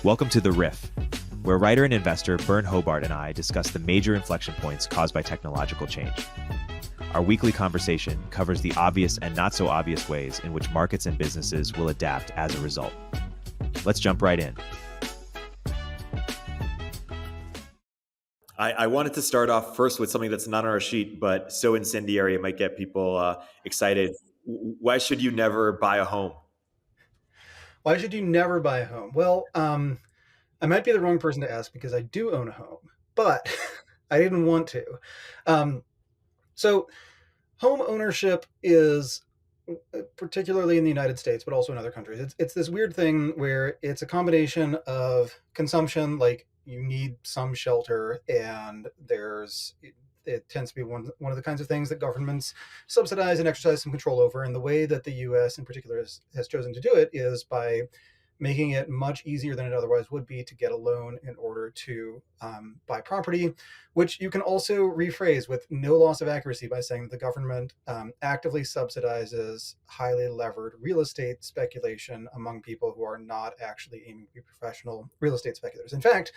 Welcome to The Riff, where writer and investor Bern Hobart and I discuss the major inflection points caused by technological change. Our weekly conversation covers the obvious and not so obvious ways in which markets and businesses will adapt as a result. Let's jump right in. I wanted to start off first with something that's not on our sheet, but so incendiary it might get people excited. Why should you never buy a home? Why should you never buy a home? Well, I might be the wrong person to ask because I do own a home, but I didn't want to. Um, so, home ownership is, particularly in the United States, but also in other countries, it's this weird thing where it's a combination of consumption, like you need some shelter, and it tends to be one of the kinds of things that governments subsidize and exercise some control over. And the way that the U.S. in particular has chosen to do it is by making it much easier than it otherwise would be to get a loan in order to buy property, which you can also rephrase with no loss of accuracy by saying that the government actively subsidizes highly levered real estate speculation among people who are not actually aiming to be professional real estate speculators. In fact,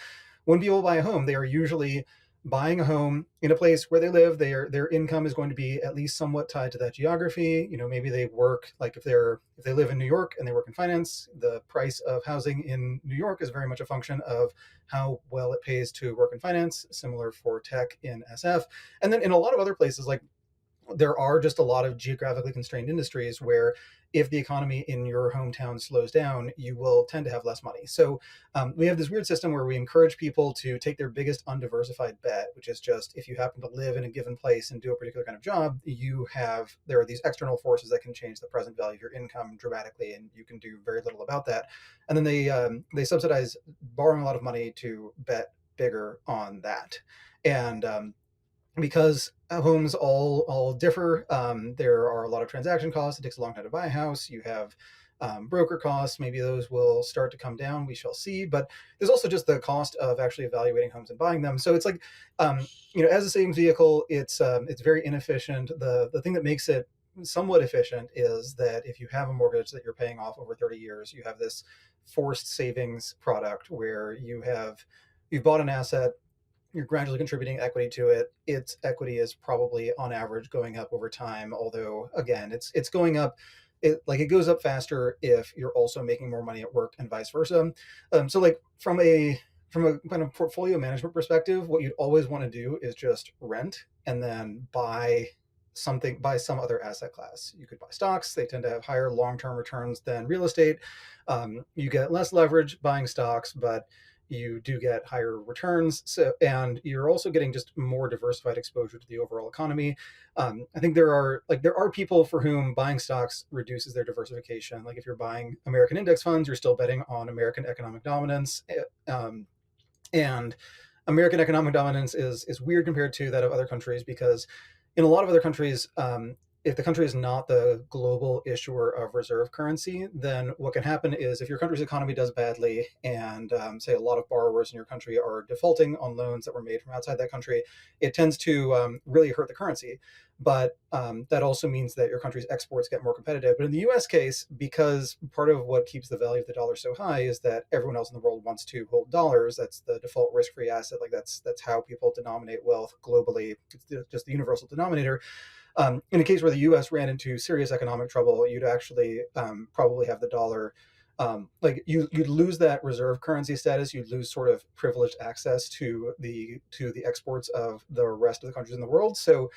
when people buy a home, they are usually buying a home in a place where they live. Their income is going to be at least somewhat tied to that geography. Maybe they work, like if they live in New York and they work in finance, the price of housing in New York is very much a function of how well it pays to work in finance. Similar for tech in SF, and then in a lot of other places, like there are just a lot of geographically constrained industries where if the economy in your hometown slows down, you will tend to have less money. So we have this weird system where we encourage people to take their biggest undiversified bet, which is just if you happen to live in a given place and do a particular kind of job, there are these external forces that can change the present value of your income dramatically, and you can do very little about that. And then they subsidize borrowing a lot of money to bet bigger on that. And because homes all differ. There are a lot of transaction costs. It takes a long time to buy a house. You have broker costs. Maybe those will start to come down. We shall see. But there's also just the cost of actually evaluating homes and buying them. So it's like, as a savings vehicle, it's very inefficient. The thing that makes it somewhat efficient is that if you have a mortgage that you're paying off over 30 years, you have this forced savings product where you've bought an asset, you're gradually contributing equity to it. Its equity is probably on average going up over time, although again, it's going up. It goes up faster if you're also making more money at work and vice versa. So like from a kind of portfolio management perspective, what you'd always want to do is just rent and then buy some other asset class. You could buy stocks. They tend to have higher long-term returns than real estate. You get less leverage buying stocks, but you do get higher returns. And you're also getting just more diversified exposure to the overall economy. I think there are people for whom buying stocks reduces their diversification. Like if you're buying American index funds, you're still betting on American economic dominance. And American economic dominance is weird compared to that of other countries, because in a lot of other countries, if the country is not the global issuer of reserve currency, then what can happen is if your country's economy does badly and say a lot of borrowers in your country are defaulting on loans that were made from outside that country, it tends to really hurt the currency. But that also means that your country's exports get more competitive. But in the US case, because part of what keeps the value of the dollar so high is that everyone else in the world wants to hold dollars, that's the default risk-free asset. Like that's how people denominate wealth globally. It's just the universal denominator. In a case where the U.S. ran into serious economic trouble, you'd actually probably have the dollar. You'd lose that reserve currency status. You'd lose sort of privileged access to the exports of the rest of the countries in the world. So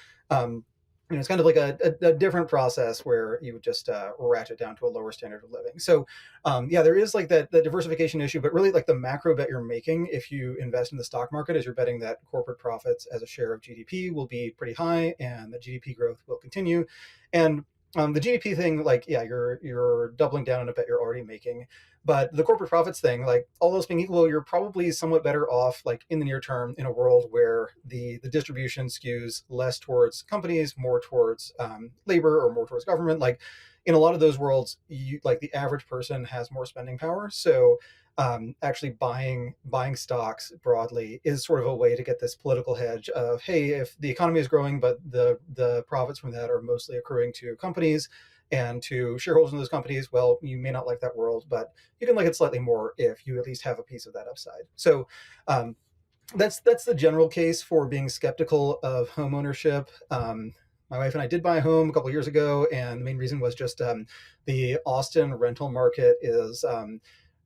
it's kind of like a different process where you would just ratchet down to a lower standard of living. So there is like that the diversification issue, but really like the macro bet you're making if you invest in the stock market is you're betting that corporate profits as a share of GDP will be pretty high and that GDP growth will continue. And the GDP thing, like, yeah, you're doubling down on a bet you're already making. But the corporate profits thing, like all else being equal, you're probably somewhat better off, like in the near term, in a world where the distribution skews less towards companies, more towards labor, or more towards government. Like in a lot of those worlds, like the average person has more spending power. So actually buying stocks broadly is sort of a way to get this political hedge of, hey, if the economy is growing, but the profits from that are mostly accruing to companies, And to shareholders in those companies, well, you may not like that world, but you can like it slightly more if you at least have a piece of that upside. So um, that's the general case for being skeptical of home ownership. My wife and I did buy a home a couple of years ago, and the main reason was just the Austin rental market is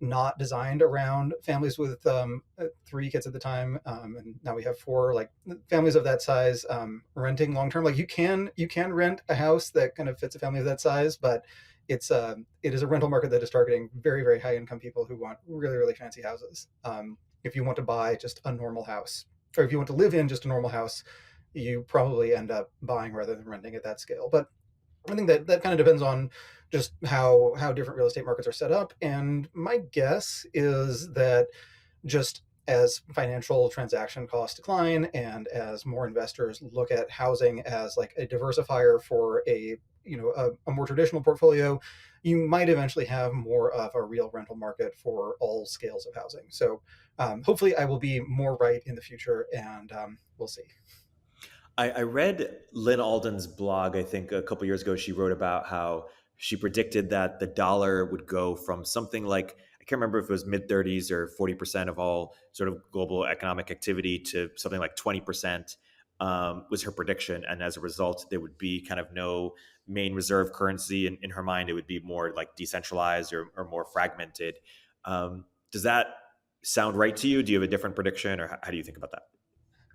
not designed around families with 3 kids at the time, and now we have 4. Like families of that size renting long term. Like you can rent a house that kind of fits a family of that size, but it is a rental market that is targeting very very high income people who want really really fancy houses. If you want to buy just a normal house, or if you want to live in just a normal house, you probably end up buying rather than renting at that scale. But I think that kind of depends on just how different real estate markets are set up. And my guess is that just as financial transaction costs decline and as more investors look at housing as like a diversifier for a more traditional portfolio, you might eventually have more of a real rental market for all scales of housing. So hopefully I will be more right in the future, and we'll see. I read Lynn Alden's blog, I think a couple years ago. She wrote about how she predicted that the dollar would go from something like, I can't remember if it was mid 30s or 40% of all sort of global economic activity to something like 20%, was her prediction. And as a result, there would be kind of no main reserve currency. In her mind, it would be more like decentralized or more fragmented. Does that sound right to you? Do you have a different prediction, or how do you think about that?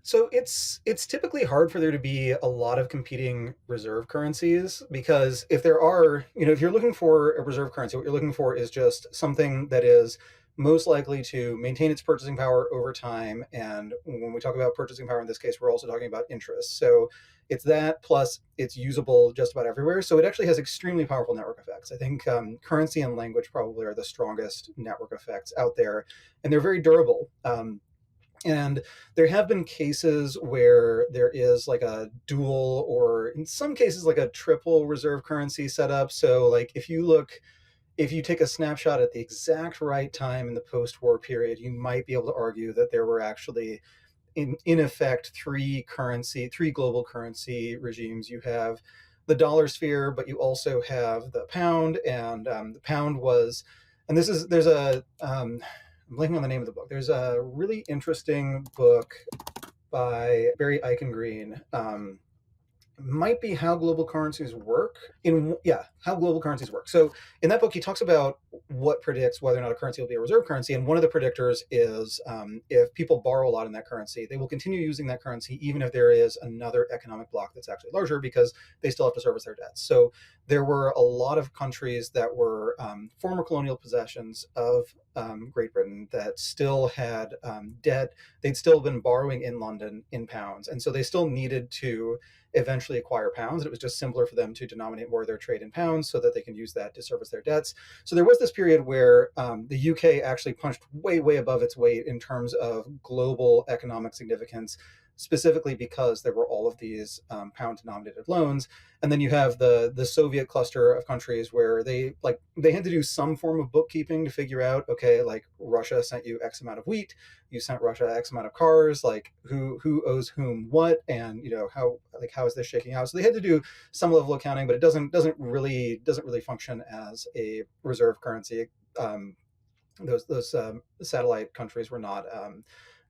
So it's typically hard for there to be a lot of competing reserve currencies, because if there are, if you're looking for a reserve currency, what you're looking for is just something that is most likely to maintain its purchasing power over time. And when we talk about purchasing power in this case, we're also talking about interest. So it's that plus it's usable just about everywhere. So it actually has extremely powerful network effects. I think currency and language probably are the strongest network effects out there, and they're very durable. And there have been cases where there is like a dual, or in some cases like a triple reserve currency setup. So like if you take a snapshot at the exact right time in the post-war period, you might be able to argue that there were actually in effect three global currency regimes. You have the dollar sphere, but you also have the pound, and the pound was, and there's a I'm blanking on the name of the book. There's a really interesting book by Barry Eichengreen. Might be How Global Currencies Work. How Global Currencies Work. So in that book, he talks about what predicts whether or not a currency will be a reserve currency, and one of the predictors is if people borrow a lot in that currency, they will continue using that currency even if there is another economic bloc that's actually larger, because they still have to service their debts. So there were a lot of countries that were former colonial possessions of Great Britain that still had debt. They'd still been borrowing in London in pounds, and so they still needed to eventually acquire pounds. It was just simpler for them to denominate more of their trade in pounds so that they can use that to service their debts. So there was this period where the UK actually punched way, way above its weight in terms of global economic significance, specifically because there were all of these pound-denominated loans. And then you have the Soviet cluster of countries where they had to do some form of bookkeeping to figure out, okay, like Russia sent you X amount of wheat, you sent Russia X amount of cars, like who owes whom what, and how is this shaking out? So they had to do some level of accounting, but it doesn't really function as a reserve currency. Those satellite countries were not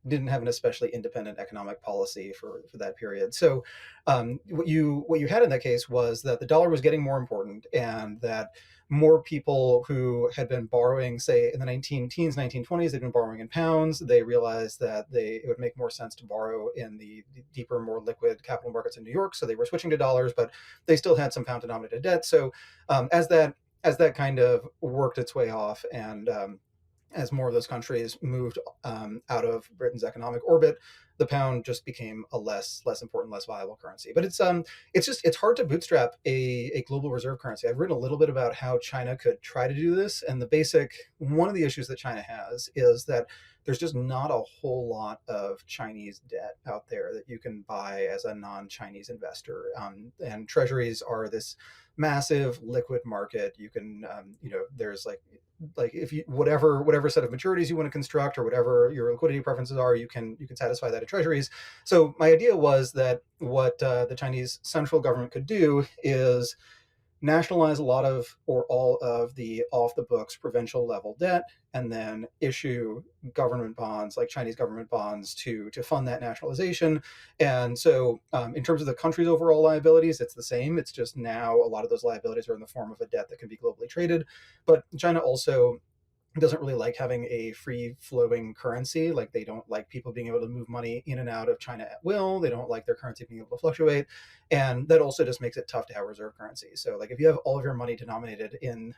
didn't have an especially independent economic policy for that period. So what you had in that case was that the dollar was getting more important, and that more people who had been borrowing, say in the 19 teens, 1920s, they'd been borrowing in pounds. They realized that it would make more sense to borrow in the deeper, more liquid capital markets in New York. So they were switching to dollars, but they still had some pound-denominated debt. So as that kind of worked its way off, and as more of those countries moved out of Britain's economic orbit, the pound just became a less important, less viable currency. But it's hard to bootstrap a global reserve currency. I've written a little bit about how China could try to do this, and one of the issues that China has is that there's just not a whole lot of Chinese debt out there that you can buy as a non-Chinese investor, and treasuries are this massive liquid market. You can there's like if you whatever set of maturities you want to construct, or whatever your liquidity preferences are, you can satisfy that at treasuries. So my idea was that what the Chinese central government could do is nationalize a lot of or all of the off the books provincial level debt, and then issue government bonds like Chinese government bonds to fund that nationalization. And so in terms of the country's overall liabilities, it's the same. It's just now a lot of those liabilities are in the form of a debt that can be globally traded. But China also doesn't really like having a free flowing currency. Like, they don't like people being able to move money in and out of China at will. They don't like their currency being able to fluctuate. And that also just makes it tough to have reserve currency. So like, if you have all of your money denominated in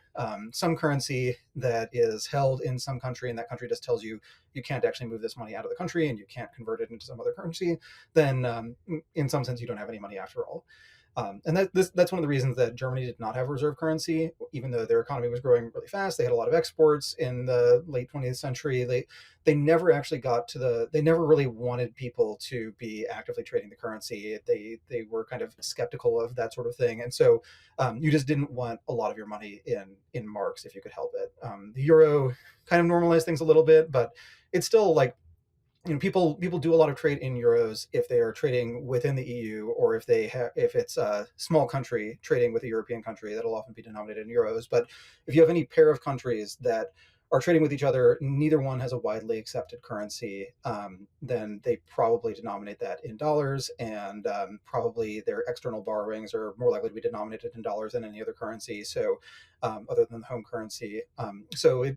some currency that is held in some country, and that country just tells you you can't actually move this money out of the country and you can't convert it into some other currency, then in some sense you don't have any money after all. And that's one of the reasons that Germany did not have reserve currency, even though their economy was growing really fast. They had a lot of exports in the late 20th century. They never actually got to they never really wanted people to be actively trading the currency. They were kind of skeptical of that sort of thing. And so you just didn't want a lot of your money in marks if you could help it. The euro kind of normalized things a little bit, but it's still like, people do a lot of trade in euros if they are trading within the EU, or if it's a small country trading with a European country, that'll often be denominated in euros. But if you have any pair of countries that are trading with each other, neither one has a widely accepted currency, then they probably denominate that in dollars, and probably their external borrowings are more likely to be denominated in dollars than any other currency. So other than the home currency, so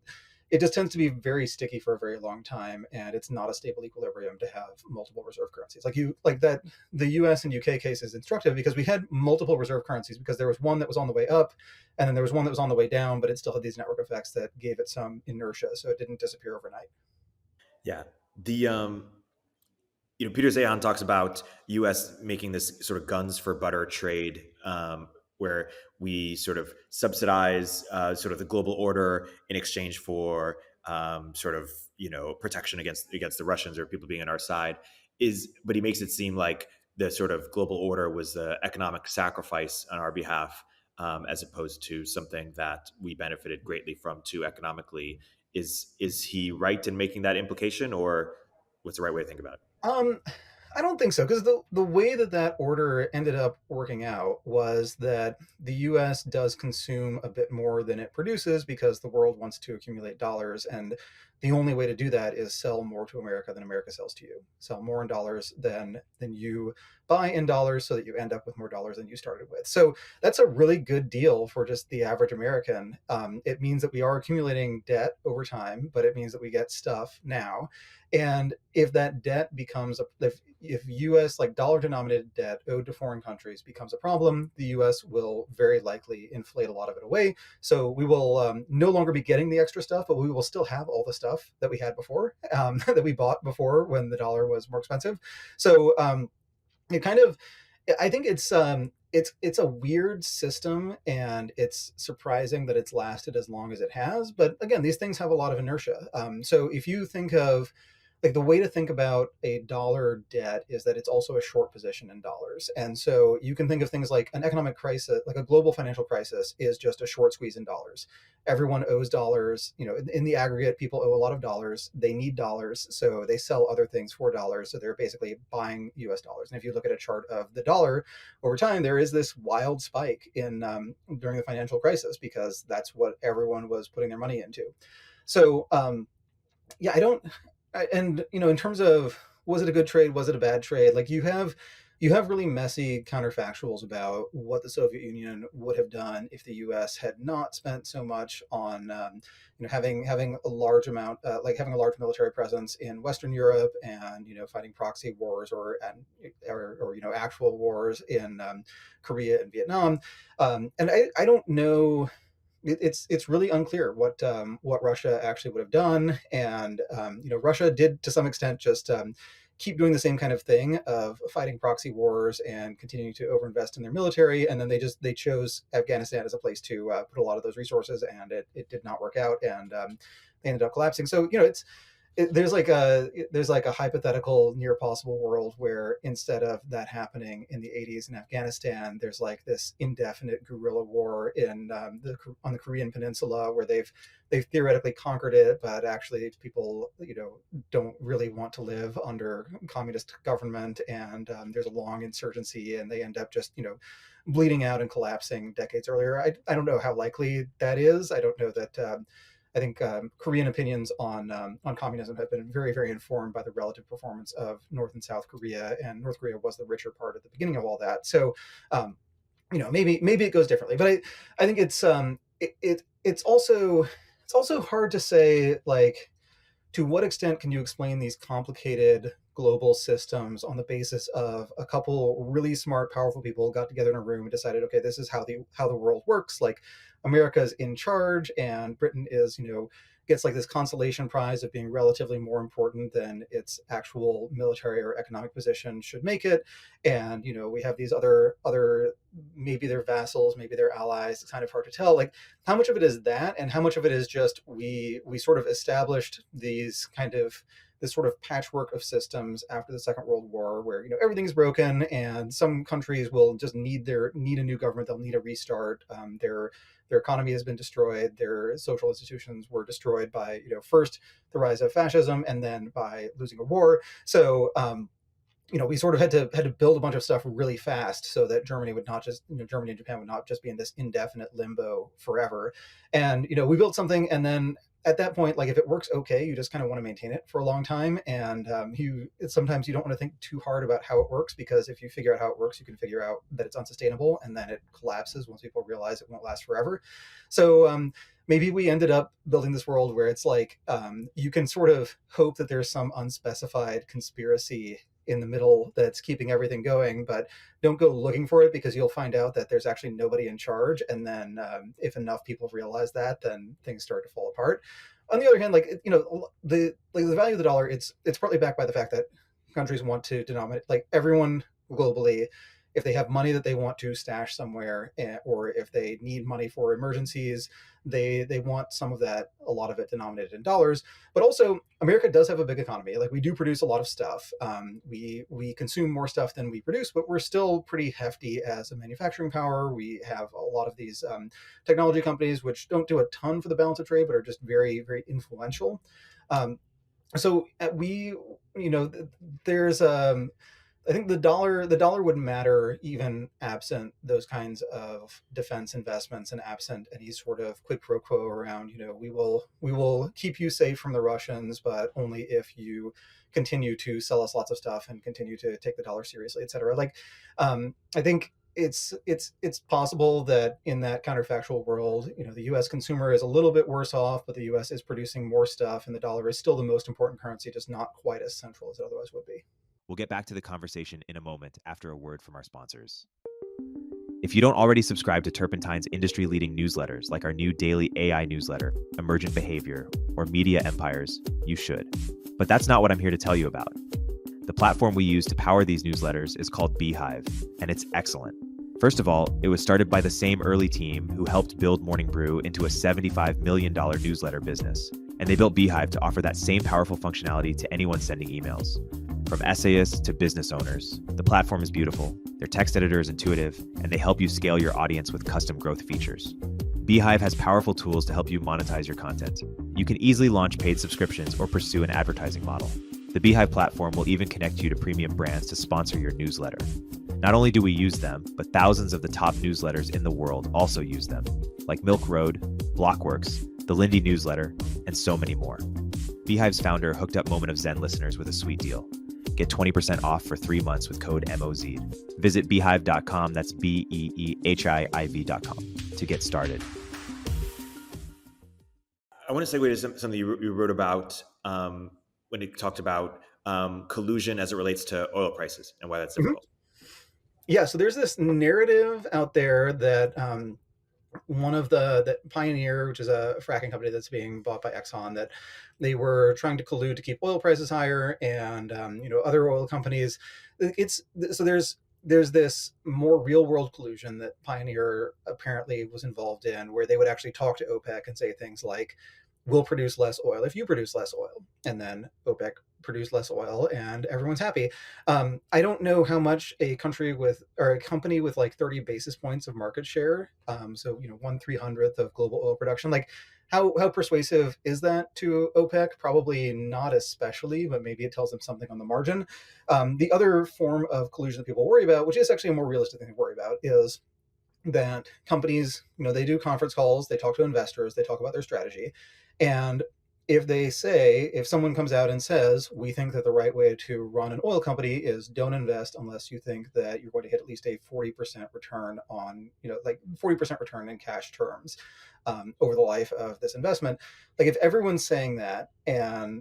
it just tends to be very sticky for a very long time, and it's not a stable equilibrium to have multiple reserve currencies. Like that, the US and UK case is instructive because we had multiple reserve currencies because there was one that was on the way up, and then there was one that was on the way down, but it still had these network effects that gave it some inertia, so it didn't disappear overnight. Yeah. The Peter Zeihan talks about U.S. making this sort of guns for butter trade, where we sort of subsidize sort of the global order in exchange for sort of protection against the Russians or people being on our side. But he makes it seem like the sort of global order was the economic sacrifice on our behalf, as opposed to something that we benefited greatly from too economically. Is he right in making that implication, or what's the right way to think about it? Um, I don't think so, because the way that order ended up working out was that the U.S. does consume a bit more than it produces because the world wants to accumulate dollars, and the only way to do that is sell more to America than America sells to you. Sell more in dollars than you buy in dollars, so that you end up with more dollars than you started with. So that's a really good deal for just the average American. It means that we are accumulating debt over time, but it means that we get stuff now. And if that debt becomes if U.S. like dollar denominated debt owed to foreign countries becomes a problem, the U.S. will very likely inflate a lot of it away. So we will no longer be getting the extra stuff, but we will still have all the stuff that we had before, that we bought before when the dollar was more expensive. So it kind of, I think it's a weird system, and it's surprising that it's lasted as long as it has. But again, these things have a lot of inertia. So if you think of, like, the way to think about a dollar debt is that it's also a short position in dollars. And so you can think of things like an economic crisis, like a global financial crisis, is just a short squeeze in dollars. Everyone owes dollars. In the aggregate, people owe a lot of dollars. They need dollars, so they sell other things for dollars. So they're basically buying US dollars. And if you look at a chart of the dollar over time, there is this wild spike in during the financial crisis, because that's what everyone was putting their money into. So yeah, I don't. And in terms of, was it a good trade, was it a bad trade, like, you have really messy counterfactuals about what the Soviet Union would have done if the U.S. had not spent so much on having a large amount, like having a large military presence in Western Europe, and fighting proxy wars, or actual wars in Korea and Vietnam. And I don't know, it's really unclear what Russia actually would have done. And Russia did, to some extent, just keep doing the same kind of thing of fighting proxy wars and continuing to overinvest in their military. And then they chose Afghanistan as a place to put a lot of those resources, and it did not work out, and they ended up collapsing. So there's like a hypothetical near possible world where instead of that happening in the 80s in Afghanistan, there's like this indefinite guerrilla war in on the Korean Peninsula where they've theoretically conquered it, but actually people don't really want to live under communist government, and there's a long insurgency, and they end up just bleeding out and collapsing decades earlier. I don't know how likely that is. I don't know that. I think Korean opinions on communism have been very, very informed by the relative performance of North and South Korea, and North Korea was the richer part at the beginning of all that. So, maybe it goes differently, but I think it's also hard to say, like, to what extent can you explain these complicated global systems on the basis of a couple really smart, powerful people got together in a room and decided, okay, this is how the world works. Like, America's in charge, and Britain is, gets like this consolation prize of being relatively more important than its actual military or economic position should make it. And we have these other maybe they're vassals, maybe they're allies. It's kind of hard to tell. Like, how much of it is that, and how much of it is just we sort of established this sort of patchwork of systems after the Second World War, where everything's broken, and some countries will just need a new government. They'll need a restart. Their economy has been destroyed. Their social institutions were destroyed by first the rise of fascism, and then by losing a war. So we sort of had to build a bunch of stuff really fast so that Germany and Japan would not just be in this indefinite limbo forever. And we built something, and then at that point, like, if it works okay, you just kind of want to maintain it for a long time. And sometimes you don't want to think too hard about how it works, because if you figure out how it works, you can figure out that it's unsustainable, and then it collapses once people realize it won't last forever. So maybe we ended up building this world where it's like you can sort of hope that there's some unspecified conspiracy in the middle that's keeping everything going, but don't go looking for it, because you'll find out that there's actually nobody in charge. And then if enough people realize that, then things start to fall apart. On the other hand, the value of the dollar, it's partly backed by the fact that countries want to denominate, like, everyone globally, if they have money that they want to stash somewhere, or if they need money for emergencies, they want some of that, a lot of it denominated in dollars. But also, America does have a big economy. Like, we do produce a lot of stuff. We consume more stuff than we produce, but we're still pretty hefty as a manufacturing power. We have a lot of these technology companies which don't do a ton for the balance of trade, but are just very, very influential. There's I think the dollar would matter even absent those kinds of defense investments, and absent any sort of quid pro quo around, we will keep you safe from the Russians, but only if you continue to sell us lots of stuff and continue to take the dollar seriously, et cetera. Like, I think it's possible that in that counterfactual world, the U.S. consumer is a little bit worse off, but the U.S. is producing more stuff, and the dollar is still the most important currency, just not quite as central as it otherwise would be. We'll get back to the conversation in a moment after a word from our sponsors. If you don't already subscribe to Turpentine's industry-leading newsletters, like our new daily AI newsletter, Emergent Behavior, or Media Empires, you should. But that's not what I'm here to tell you about. The platform we use to power these newsletters is called beehiiv, and it's excellent. First of all, it was started by the same early team who helped build Morning Brew into a $75 million newsletter business, and they built beehiiv to offer that same powerful functionality to anyone sending emails. From essayists to business owners, the platform is beautiful, their text editor is intuitive, and they help you scale your audience with custom growth features. beehiiv has powerful tools to help you monetize your content. You can easily launch paid subscriptions or pursue an advertising model. The beehiiv platform will even connect you to premium brands to sponsor your newsletter. Not only do we use them, but thousands of the top newsletters in the world also use them, like Milk Road, Blockworks, the Lindy newsletter, and so many more. beehiiv's founder hooked up Moment of Zen listeners with a sweet deal. Get 20% off for 3 months with code MOZ. Visit beehiiv.com, that's beehiiv.com, to get started. I want to segue to something you wrote about when you talked about collusion as it relates to oil prices and why that's difficult. Yeah, so there's this narrative out there that one of the Pioneer, which is a fracking company that's being bought by Exxon, that they were trying to collude to keep oil prices higher, and other oil companies. There's this more real world collusion that Pioneer apparently was involved in, where they would actually talk to OPEC and say things like, we'll produce less oil if you produce less oil. And then OPEC produced less oil and everyone's happy. I don't know how much a company with like 30 basis points of market share, so 1/300th of global oil production, like how persuasive is that to OPEC? Probably not especially, but maybe it tells them something on the margin. The other form of collusion that people worry about, which is actually a more realistic thing to worry about, is that companies, they do conference calls, they talk to investors, they talk about their strategy. And if someone comes out and says, we think that the right way to run an oil company is don't invest unless you think that you're going to hit at least a 40% return on, like 40% return in cash terms over the life of this investment. Like if everyone's saying that,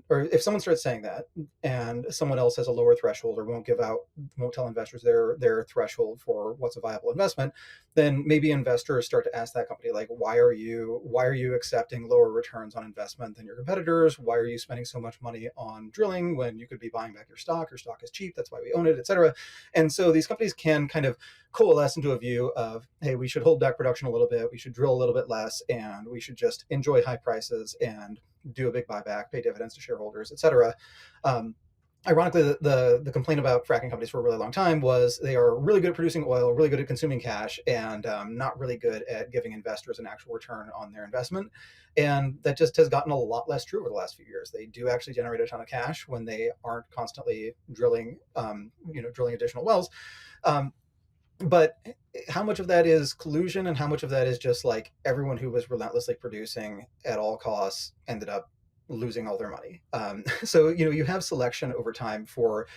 or if someone starts saying that and someone else has a lower threshold or won't tell investors their threshold for what's a viable investment, then maybe investors start to ask that company, like, why are you accepting lower returns on investment than your competitors? Why are you spending so much money on drilling when you could be buying back your stock? Your stock is cheap, that's why we own it, etc. And so these companies can kind of coalesce into a view of, hey, we should hold back production a little bit, we should drill a little bit less, and we should just enjoy high prices and do a big buyback, pay dividends to shareholders, etc. Ironically, the complaint about fracking companies for a really long time was they are really good at producing oil, really good at consuming cash, and not really good at giving investors an actual return on their investment. And that just has gotten a lot less true over the last few years. They do actually generate a ton of cash when they aren't constantly drilling additional wells. But how much of that is collusion and how much of that is just like everyone who was relentlessly producing at all costs ended up losing all their money? So you have selection over time for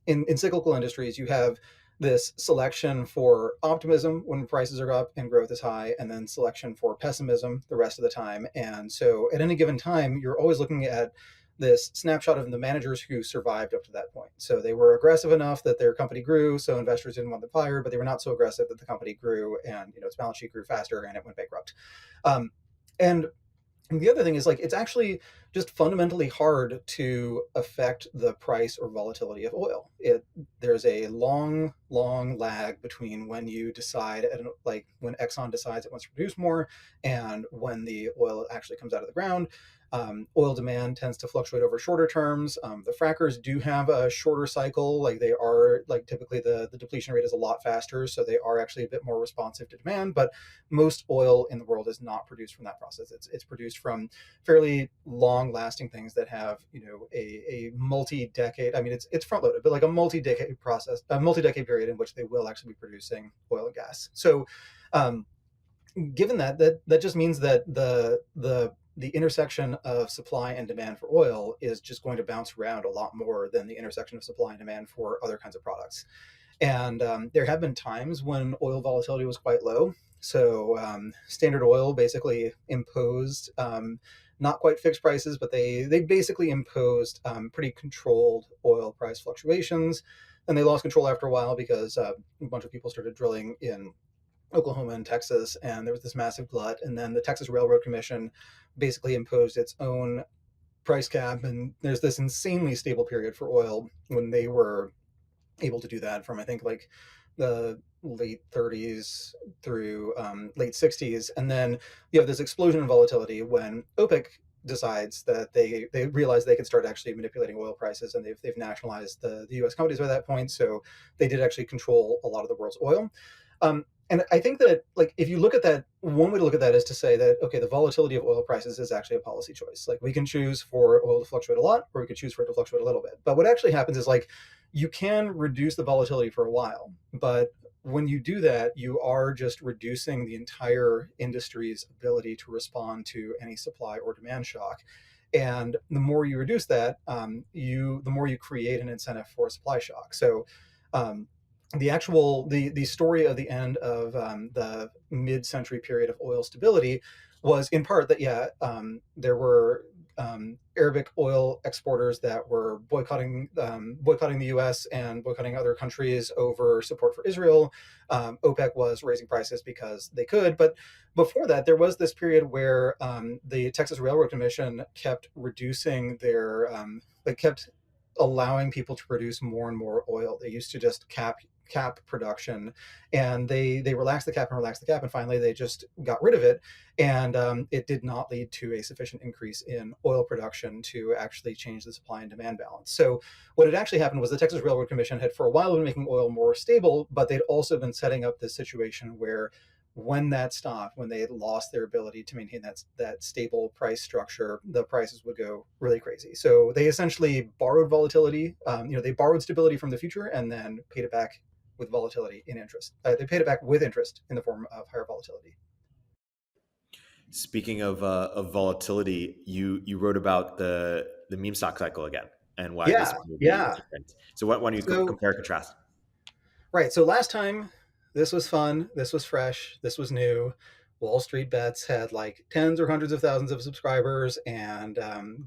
in cyclical industries. You have this selection for optimism when prices are up and growth is high, and then selection for pessimism the rest of the time. And so at any given time, you're always looking at this snapshot of the managers who survived up to that point. So they were aggressive enough that their company grew, so investors didn't want them fired, but they were not so aggressive that the company grew and its balance sheet grew faster and it went bankrupt. And the other thing is, like, it's actually just fundamentally hard to affect the price or volatility of oil. There's a long lag between when you decide, like when Exxon decides it wants to produce more and when the oil actually comes out of the ground. Oil demand tends to fluctuate over shorter terms. The frackers do have a shorter cycle. Like they are, like typically the depletion rate is a lot faster, so they are actually a bit more responsive to demand. But most oil in the world is not produced from that process. It's produced from fairly long-lasting things that have a multi-decade. I mean, it's front-loaded, but like a multi-decade process, a multi-decade period in which they will actually be producing oil and gas. So, given that just means that the intersection of supply and demand for oil is just going to bounce around a lot more than the intersection of supply and demand for other kinds of products. And there have been times when oil volatility was quite low. So Standard Oil basically imposed not quite fixed prices, but they basically imposed pretty controlled oil price fluctuations. And they lost control after a while because a bunch of people started drilling in Oklahoma and Texas, and there was this massive glut. And then the Texas Railroad Commission basically imposed its own price cap, and there's this insanely stable period for oil when they were able to do that from, I think, like the late 30s through late 60s. And then you have this explosion in volatility when OPEC decides that they realize they can start actually manipulating oil prices, and they've nationalized the U.S. companies by that point. So they did actually control a lot of the world's oil. And I think that, like, if you look at that, one way to look at that is to say that, okay, the volatility of oil prices is actually a policy choice. Like, we can choose for oil to fluctuate a lot, or we could choose for it to fluctuate a little bit. But what actually happens is, like, you can reduce the volatility for a while, but when you do that, you are just reducing the entire industry's ability to respond to any supply or demand shock. And the more you reduce that, the more you create an incentive for a supply shock. So the story of the end of the mid-century period of oil stability was in part that there were Arabic oil exporters that were boycotting the U.S. and boycotting other countries over support for Israel. OPEC was raising prices because they could, but before that, there was this period where the Texas Railroad Commission kept reducing kept allowing people to produce more and more oil. They used to just cap cap production, and they relaxed the cap and relaxed the cap, and finally they just got rid of it, and it did not lead to a sufficient increase in oil production to actually change the supply and demand balance. So what had actually happened was the Texas Railroad Commission had for a while been making oil more stable, but they'd also been setting up this situation where when that stopped, when they had lost their ability to maintain that stable price structure, the prices would go really crazy. So they essentially borrowed volatility. They borrowed stability from the future and then paid it back with volatility in interest. They paid it back with interest in the form of higher volatility. Speaking of volatility, you wrote about the meme stock cycle again and why this will be different. So why don't you compare and contrast? Right. So last time, this was fun. This was fresh. This was new. Wall Street Bets had like tens or hundreds of thousands of subscribers, and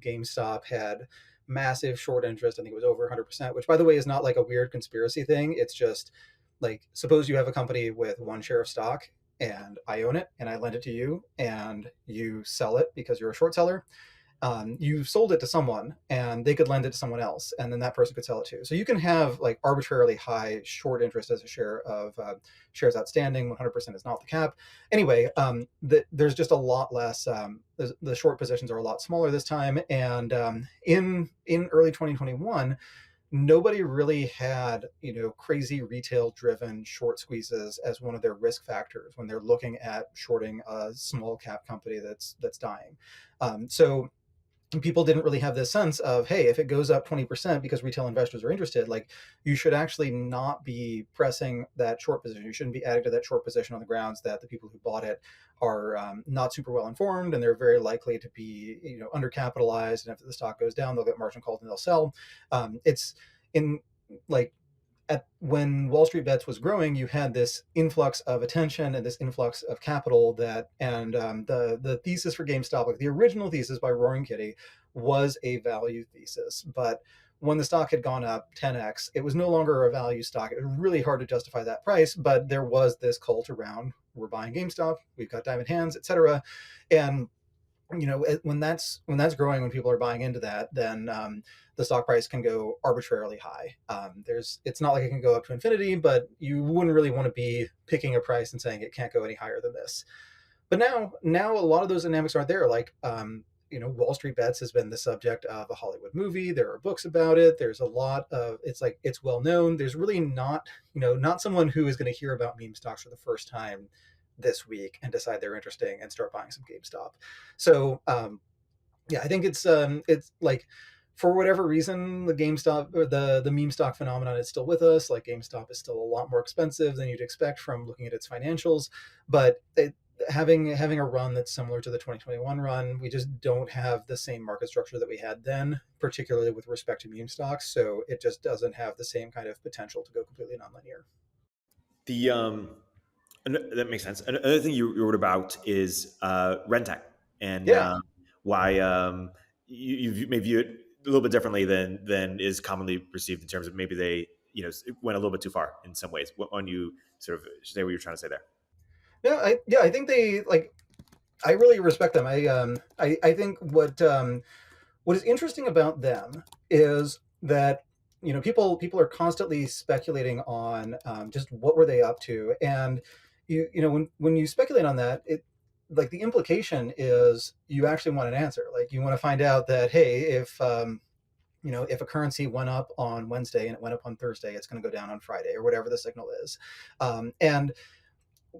GameStop had massive short interest. I think it was over 100%, which, by the way, is not like a weird conspiracy thing. It's just like, suppose you have a company with one share of stock and I own it and I lend it to you and you sell it because you're a short seller. You sold it to someone and they could lend it to someone else, and then that person could sell it too. So you can have like arbitrarily high short interest as a share of shares outstanding. 100% is not the cap. Anyway, there's just a lot less. The short positions are a lot smaller this time, and in early 2021. Nobody really had, crazy retail driven short squeezes as one of their risk factors when they're looking at shorting a small cap company that's dying. So people didn't really have this sense of, hey, if it goes up 20% because retail investors are interested, like, you should actually not be pressing that short position. You shouldn't be adding to that short position on the grounds that the people who bought it are not super well informed, and they're very likely to be, undercapitalized. And if the stock goes down, they'll get margin called and they'll sell. It's in like when Wall Street Bets was growing, you had this influx of attention and this influx of capital the thesis for GameStop, like the original thesis by Roaring Kitty, was a value thesis. But when the stock had gone up 10x, it was no longer a value stock. It was really hard to justify that price, but there was this cult around, we're buying GameStop, we've got diamond hands, etc. And when that's growing, when people are buying into that, then the stock price can go arbitrarily high. It's not like it can go up to infinity, but you wouldn't really want to be picking a price and saying it can't go any higher than this. But now a lot of those dynamics aren't there. Like, Wall Street Bets has been the subject of a Hollywood movie. There are books about it. There's a lot of, it's well known. There's really not someone who is going to hear about meme stocks for the first time this week and decide they're interesting and start buying some GameStop. So I think it's like, for whatever reason, the GameStop or the meme stock phenomenon is still with us. Like, GameStop is still a lot more expensive than you'd expect from looking at its financials, but having a run that's similar to the 2021 run, we just don't have the same market structure that we had then, particularly with respect to meme stocks. So it just doesn't have the same kind of potential to go completely nonlinear. That makes sense. Another thing you wrote about is Rentec and why you may view it a little bit differently than is commonly perceived, in terms of maybe they went a little bit too far in some ways. When you sort of say what you're trying to say there. I think they I really respect them. I think what is interesting about them is that people are constantly speculating on just what were they up to, and when you speculate on that, it like the implication is you actually want an answer. Like, you want to find out that, hey, if if a currency went up on Wednesday and it went up on Thursday, it's going to go down on Friday, or whatever the signal is. And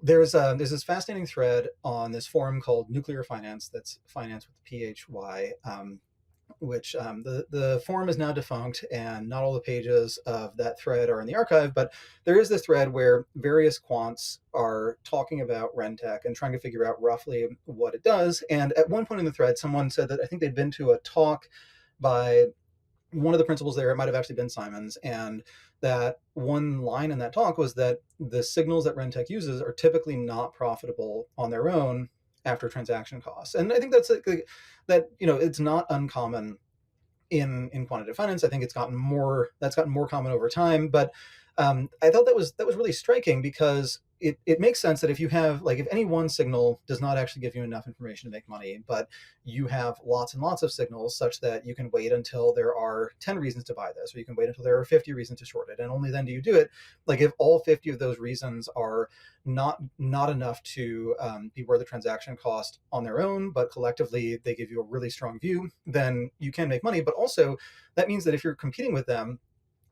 there's this fascinating thread on this forum called Nuclear Finance, that's finance with PHY, which the forum is now defunct, and not all the pages of that thread are in the archive, but there is this thread where various quants are talking about Rentec and trying to figure out roughly what it does. And at one point in the thread, someone said that I think they'd been to a talk by one of the principals there, it might have actually been Simon's, and that one line in that talk was that the signals that Rentec uses are typically not profitable on their own after transaction costs. And I think that's that it's not uncommon in quantitative finance. I think that's gotten more common over time. But I thought that was really striking, because it makes sense that if you have, like, if any one signal does not actually give you enough information to make money, but you have lots and lots of signals such that you can wait until there are 10 reasons to buy this, or you can wait until there are 50 reasons to short it, and only then do you do it. Like, if all 50 of those reasons are not enough to be worth the transaction cost on their own, but collectively they give you a really strong view, then you can make money. But also, that means that if you're competing with them,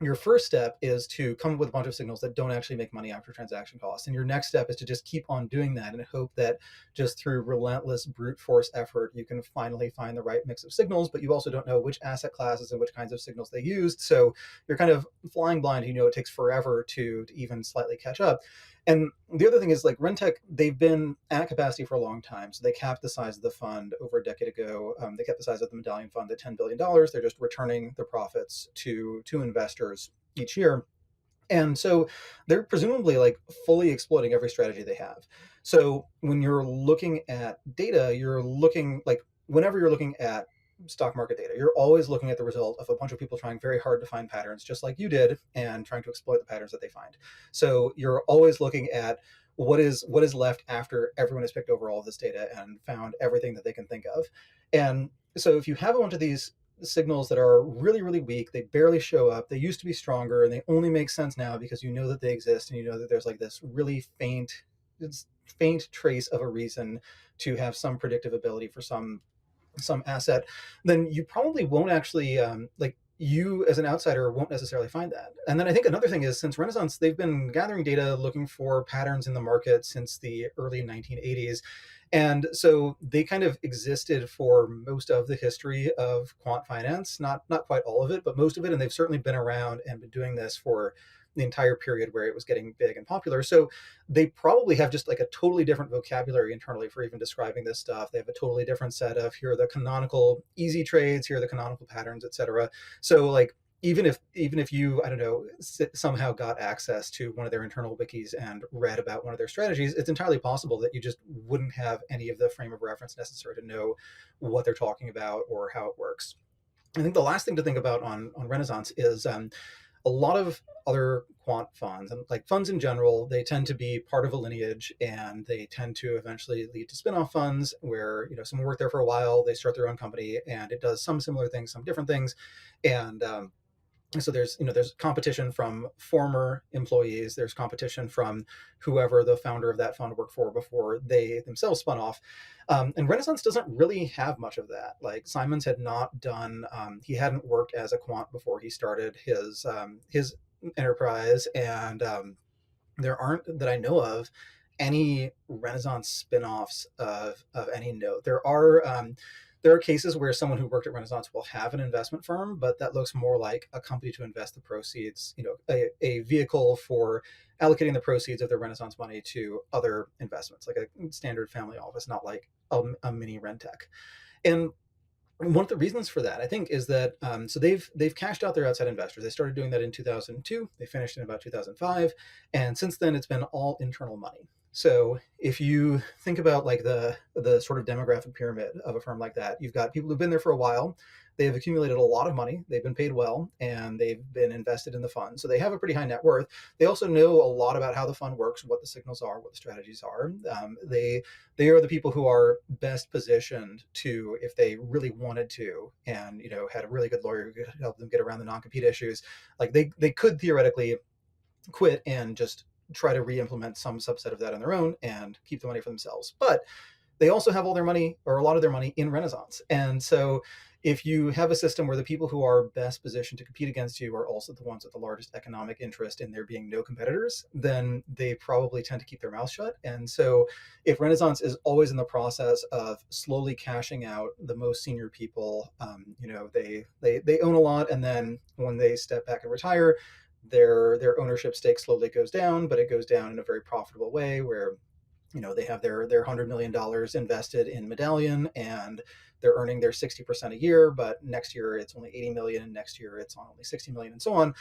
your first step is to come up with a bunch of signals that don't actually make money after transaction costs. And your next step is to just keep on doing that and hope that just through relentless brute force effort, you can finally find the right mix of signals, but you also don't know which asset classes and which kinds of signals they used. So you're kind of flying blind. It takes forever to even slightly catch up. And the other thing is, like, Rentec, they've been at capacity for a long time. So they capped the size of the fund over a decade ago. They kept the size of the medallion fund at $10 billion. They're just returning the profits to investors each year. And so they're presumably, like, fully exploiting every strategy they have. So when you're looking at data, you're looking, like, whenever you're looking at stock market data, you're always looking at the result of a bunch of people trying very hard to find patterns, just like you did, and trying to exploit the patterns that they find. So you're always looking at what is left after everyone has picked over all of this data and found everything that they can think of. And so if you have a bunch of these signals that are really, really weak, they barely show up, they used to be stronger, and they only make sense now because you know that they exist, and you know that there's, like, this really faint trace of a reason to have some predictive ability for some asset, then you probably won't actually, like, you as an outsider won't necessarily find that. And then I think another thing is, since Renaissance, they've been gathering data looking for patterns in the market since the early 1980s. And so they kind of existed for most of the history of quant finance, not quite all of it, but most of it. And they've certainly been around and been doing this for the entire period where it was getting big and popular. So they probably have just, like, a totally different vocabulary internally for even describing this stuff. They have a totally different set of, here are the canonical easy trades, here are the canonical patterns, etc. So, like, even if you, I don't know, somehow got access to one of their internal wikis and read about one of their strategies, it's entirely possible that you just wouldn't have any of the frame of reference necessary to know what they're talking about or how it works. I think the last thing to think about on Renaissance is, a lot of other quant funds, and, like, funds in general, they tend to be part of a lineage, and they tend to eventually lead to spin-off funds where, someone worked there for a while, they start their own company, and it does some similar things, some different things. And so there's competition from former employees, there's competition from whoever the founder of that fund worked for before they themselves spun off. And Renaissance doesn't really have much of that. Like, Simons had not done, he hadn't worked as a quant before he started his enterprise. And there aren't, that I know of, any Renaissance spin-offs of any note. There are cases where someone who worked at Renaissance will have an investment firm, but that looks more like a company to invest the proceeds, a vehicle for allocating the proceeds of their Renaissance money to other investments, like a standard family office, not like a mini Rentec. And one of the reasons for that, I think, is that, so they've cashed out their outside investors. They started doing that in 2002. They finished in about 2005, and since then it's been all internal money. So if you think about, like, the sort of demographic pyramid of a firm like that, you've got people who've been there for a while. They have accumulated a lot of money. They've been paid well, and they've been invested in the fund. So they have a pretty high net worth. They also know a lot about how the fund works, what the signals are, what the strategies are. They are the people who are best positioned to, if they really wanted to, and had a really good lawyer who could help them get around the non-compete issues, like, they could theoretically quit and just try to re-implement some subset of that on their own and keep the money for themselves. But they also have all their money, or a lot of their money, in Renaissance. And so if you have a system where the people who are best positioned to compete against you are also the ones with the largest economic interest in there being no competitors, then they probably tend to keep their mouth shut. And so if Renaissance is always in the process of slowly cashing out the most senior people, they own a lot, and then when they step back and retire, their ownership stake slowly goes down, but it goes down in a very profitable way, where they have their $100 million invested in Medallion, and they're earning their 60% a year, but next year it's only 80 million, and next year it's on only 60 million, and so on.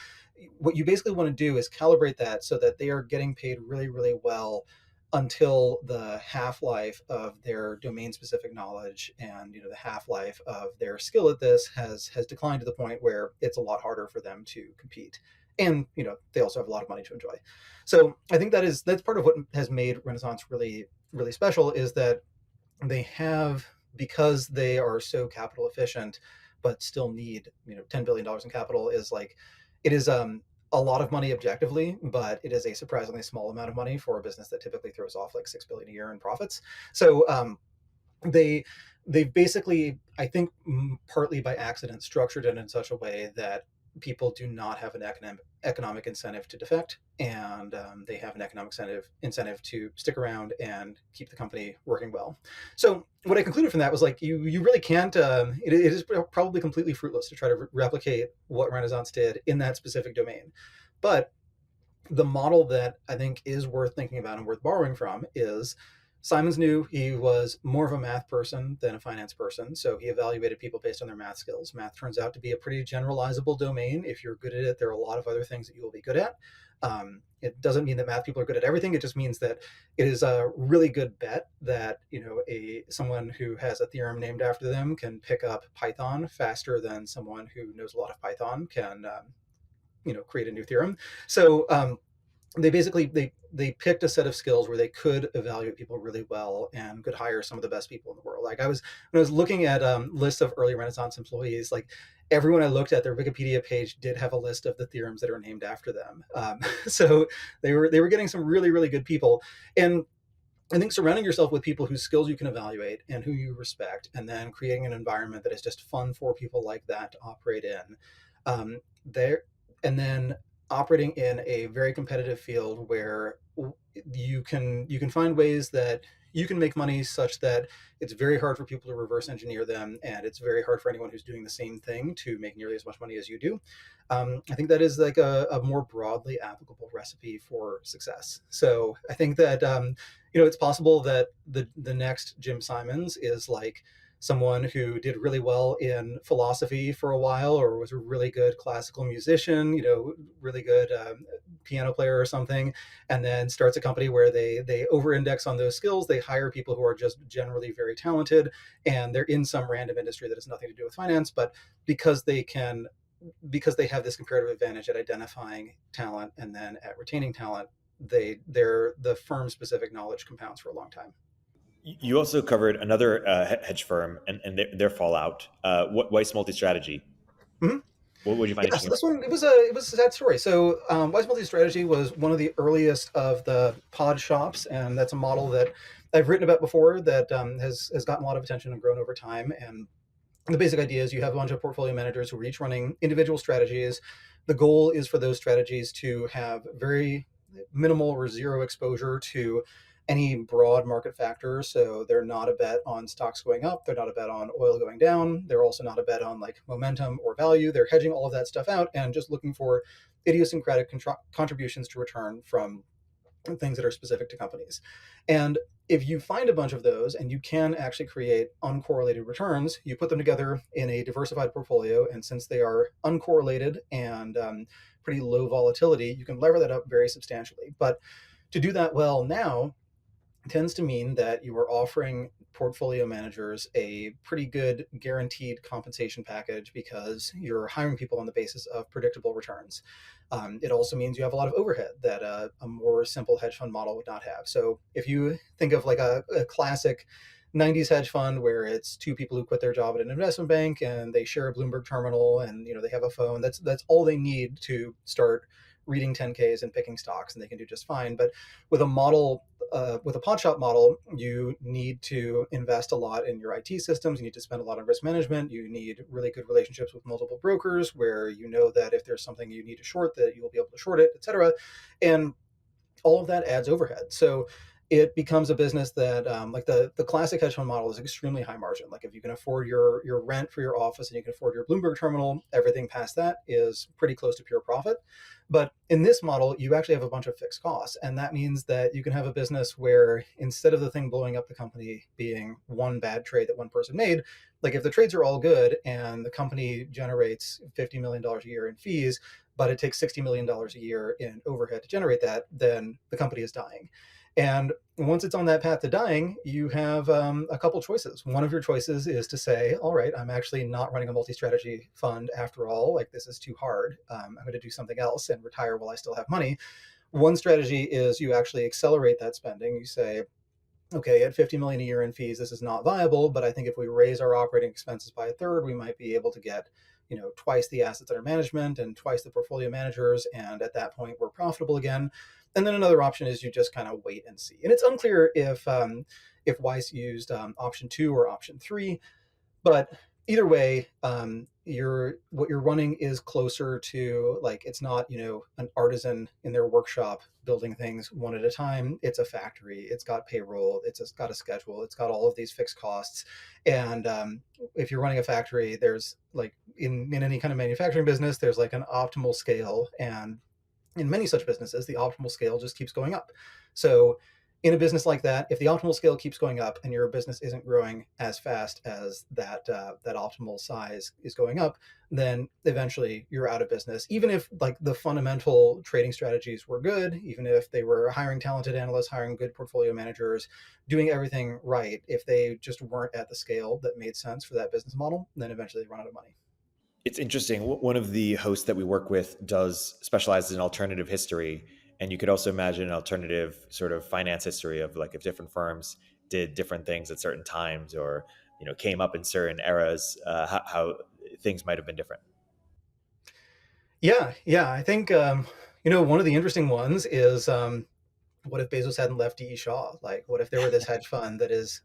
What you basically want to do is calibrate that so that they are getting paid really, really well until the half-life of their domain-specific knowledge and the half-life of their skill at this has declined to the point where it's a lot harder for them to compete. And they also have a lot of money to enjoy. So I think that's part of what has made Renaissance really, really special, is that they have, because they are so capital efficient, but still need $10 billion in capital, is like, it is a lot of money objectively, but it is a surprisingly small amount of money for a business that typically throws off like $6 billion a year in profits. So they they've basically, I think, partly by accident, structured it in such a way that people do not have an economic incentive to defect, and they have an economic incentive to stick around and keep the company working well. So what I concluded from that was like, you really can't. It is probably completely fruitless to try to replicate what Renaissance did in that specific domain, but the model that I think is worth thinking about and worth borrowing from is, Simons knew he was more of a math person than a finance person, so he evaluated people based on their math skills. Math turns out to be a pretty generalizable domain. If you're good at it, there are a lot of other things that you will be good at. It doesn't mean that math people are good at everything. It just means that it is a really good bet that someone who has a theorem named after them can pick up Python faster than someone who knows a lot of Python can create a new theorem. So they basically they picked a set of skills where they could evaluate people really well and could hire some of the best people in the world. Like, when I was looking at lists of early Renaissance employees, like, everyone I looked at, their Wikipedia page did have a list of the theorems that are named after them. So they were getting some really, really good people. And I think surrounding yourself with people whose skills you can evaluate and who you respect, and then creating an environment that is just fun for people like that to operate in, there, and then operating in a very competitive field where you can find ways that you can make money such that it's very hard for people to reverse engineer them, and it's very hard for anyone who's doing the same thing to make nearly as much money as you do. I think that is like a more broadly applicable recipe for success. So I think that it's possible that the next Jim Simons is like someone who did really well in philosophy for a while, or was a really good classical musician, really good piano player or something, and then starts a company where they over-index on those skills. They hire people who are just generally very talented, and they're in some random industry that has nothing to do with finance, but because they have this comparative advantage at identifying talent and then at retaining talent, the firm specific knowledge compounds for a long time. You also covered another hedge firm and their fallout, Weiss Multi-Strategy. Mm-hmm. What would you find interesting? So this one, it was a sad story. So Weiss Multi-Strategy was one of the earliest of the pod shops, and that's a model that I've written about before that has gotten a lot of attention and grown over time. And the basic idea is you have a bunch of portfolio managers who are each running individual strategies. The goal is for those strategies to have very minimal or zero exposure to any broad market factors. So they're not a bet on stocks going up. They're not a bet on oil going down. They're also not a bet on like momentum or value. They're hedging all of that stuff out and just looking for idiosyncratic contributions to return from things that are specific to companies. And if you find a bunch of those and you can actually create uncorrelated returns, you put them together in a diversified portfolio. And since they are uncorrelated and pretty low volatility, you can lever that up very substantially. But to do that well now tends to mean that you are offering portfolio managers a pretty good guaranteed compensation package because you're hiring people on the basis of predictable returns. It also means you have a lot of overhead that a more simple hedge fund model would not have. So if you think of like a classic 90s hedge fund where it's two people who quit their job at an investment bank and they share a Bloomberg terminal and they have a phone, that's all they need to start reading 10Ks and picking stocks, and they can do just fine. But with a model, with a pod shop model, you need to invest a lot in your IT systems. You need to spend a lot on risk management. You need really good relationships with multiple brokers where you know that if there's something you need to short, that you will be able to short it, etc. And all of that adds overhead. So it becomes a business that like the classic hedge fund model is extremely high margin. Like if you can afford your rent for your office and you can afford your Bloomberg terminal, everything past that is pretty close to pure profit. But in this model, you actually have a bunch of fixed costs. And that means that you can have a business where instead of the thing blowing up the company being one bad trade that one person made, like if the trades are all good and the company generates $50 million a year in fees, but it takes $60 million a year in overhead to generate that, then the company is dying. And once it's on that path to dying, you have a couple choices. One of your choices is to say, all right, I'm actually not running a multi-strategy fund after all. Like, this is too hard. I'm going to do something else and retire while I still have money. One strategy is you actually accelerate that spending. You say, okay, at 50 million a year in fees, this is not viable, but I think if we raise our operating expenses by a third, we might be able to get, twice the assets under management and twice the portfolio managers, and at that point we're profitable again. And then another option is you just kind of wait and see. And it's unclear if Weiss used option 2 or option 3, but either way, what you're running is closer to, like, it's not an artisan in their workshop building things one at a time. It's a factory. It's got payroll. It's got a schedule. It's got all of these fixed costs. And if you're running a factory, there's, like, in any kind of manufacturing business, there's like an optimal scale, and in many such businesses, the optimal scale just keeps going up. So in a business like that, if the optimal scale keeps going up and your business isn't growing as fast as that optimal size is going up, then eventually you're out of business. Even if, like, the fundamental trading strategies were good, even if they were hiring talented analysts, hiring good portfolio managers, doing everything right, if they just weren't at the scale that made sense for that business model, then eventually they run out of money. It's interesting. One of the hosts that we work with does specialize in alternative history. And you could also imagine an alternative sort of finance history of, like, if different firms did different things at certain times, or, came up in certain eras, how things might have been different. Yeah. I think, one of the interesting ones is, what if Bezos hadn't left D.E. Shaw? Like, what if there were this hedge fund that is,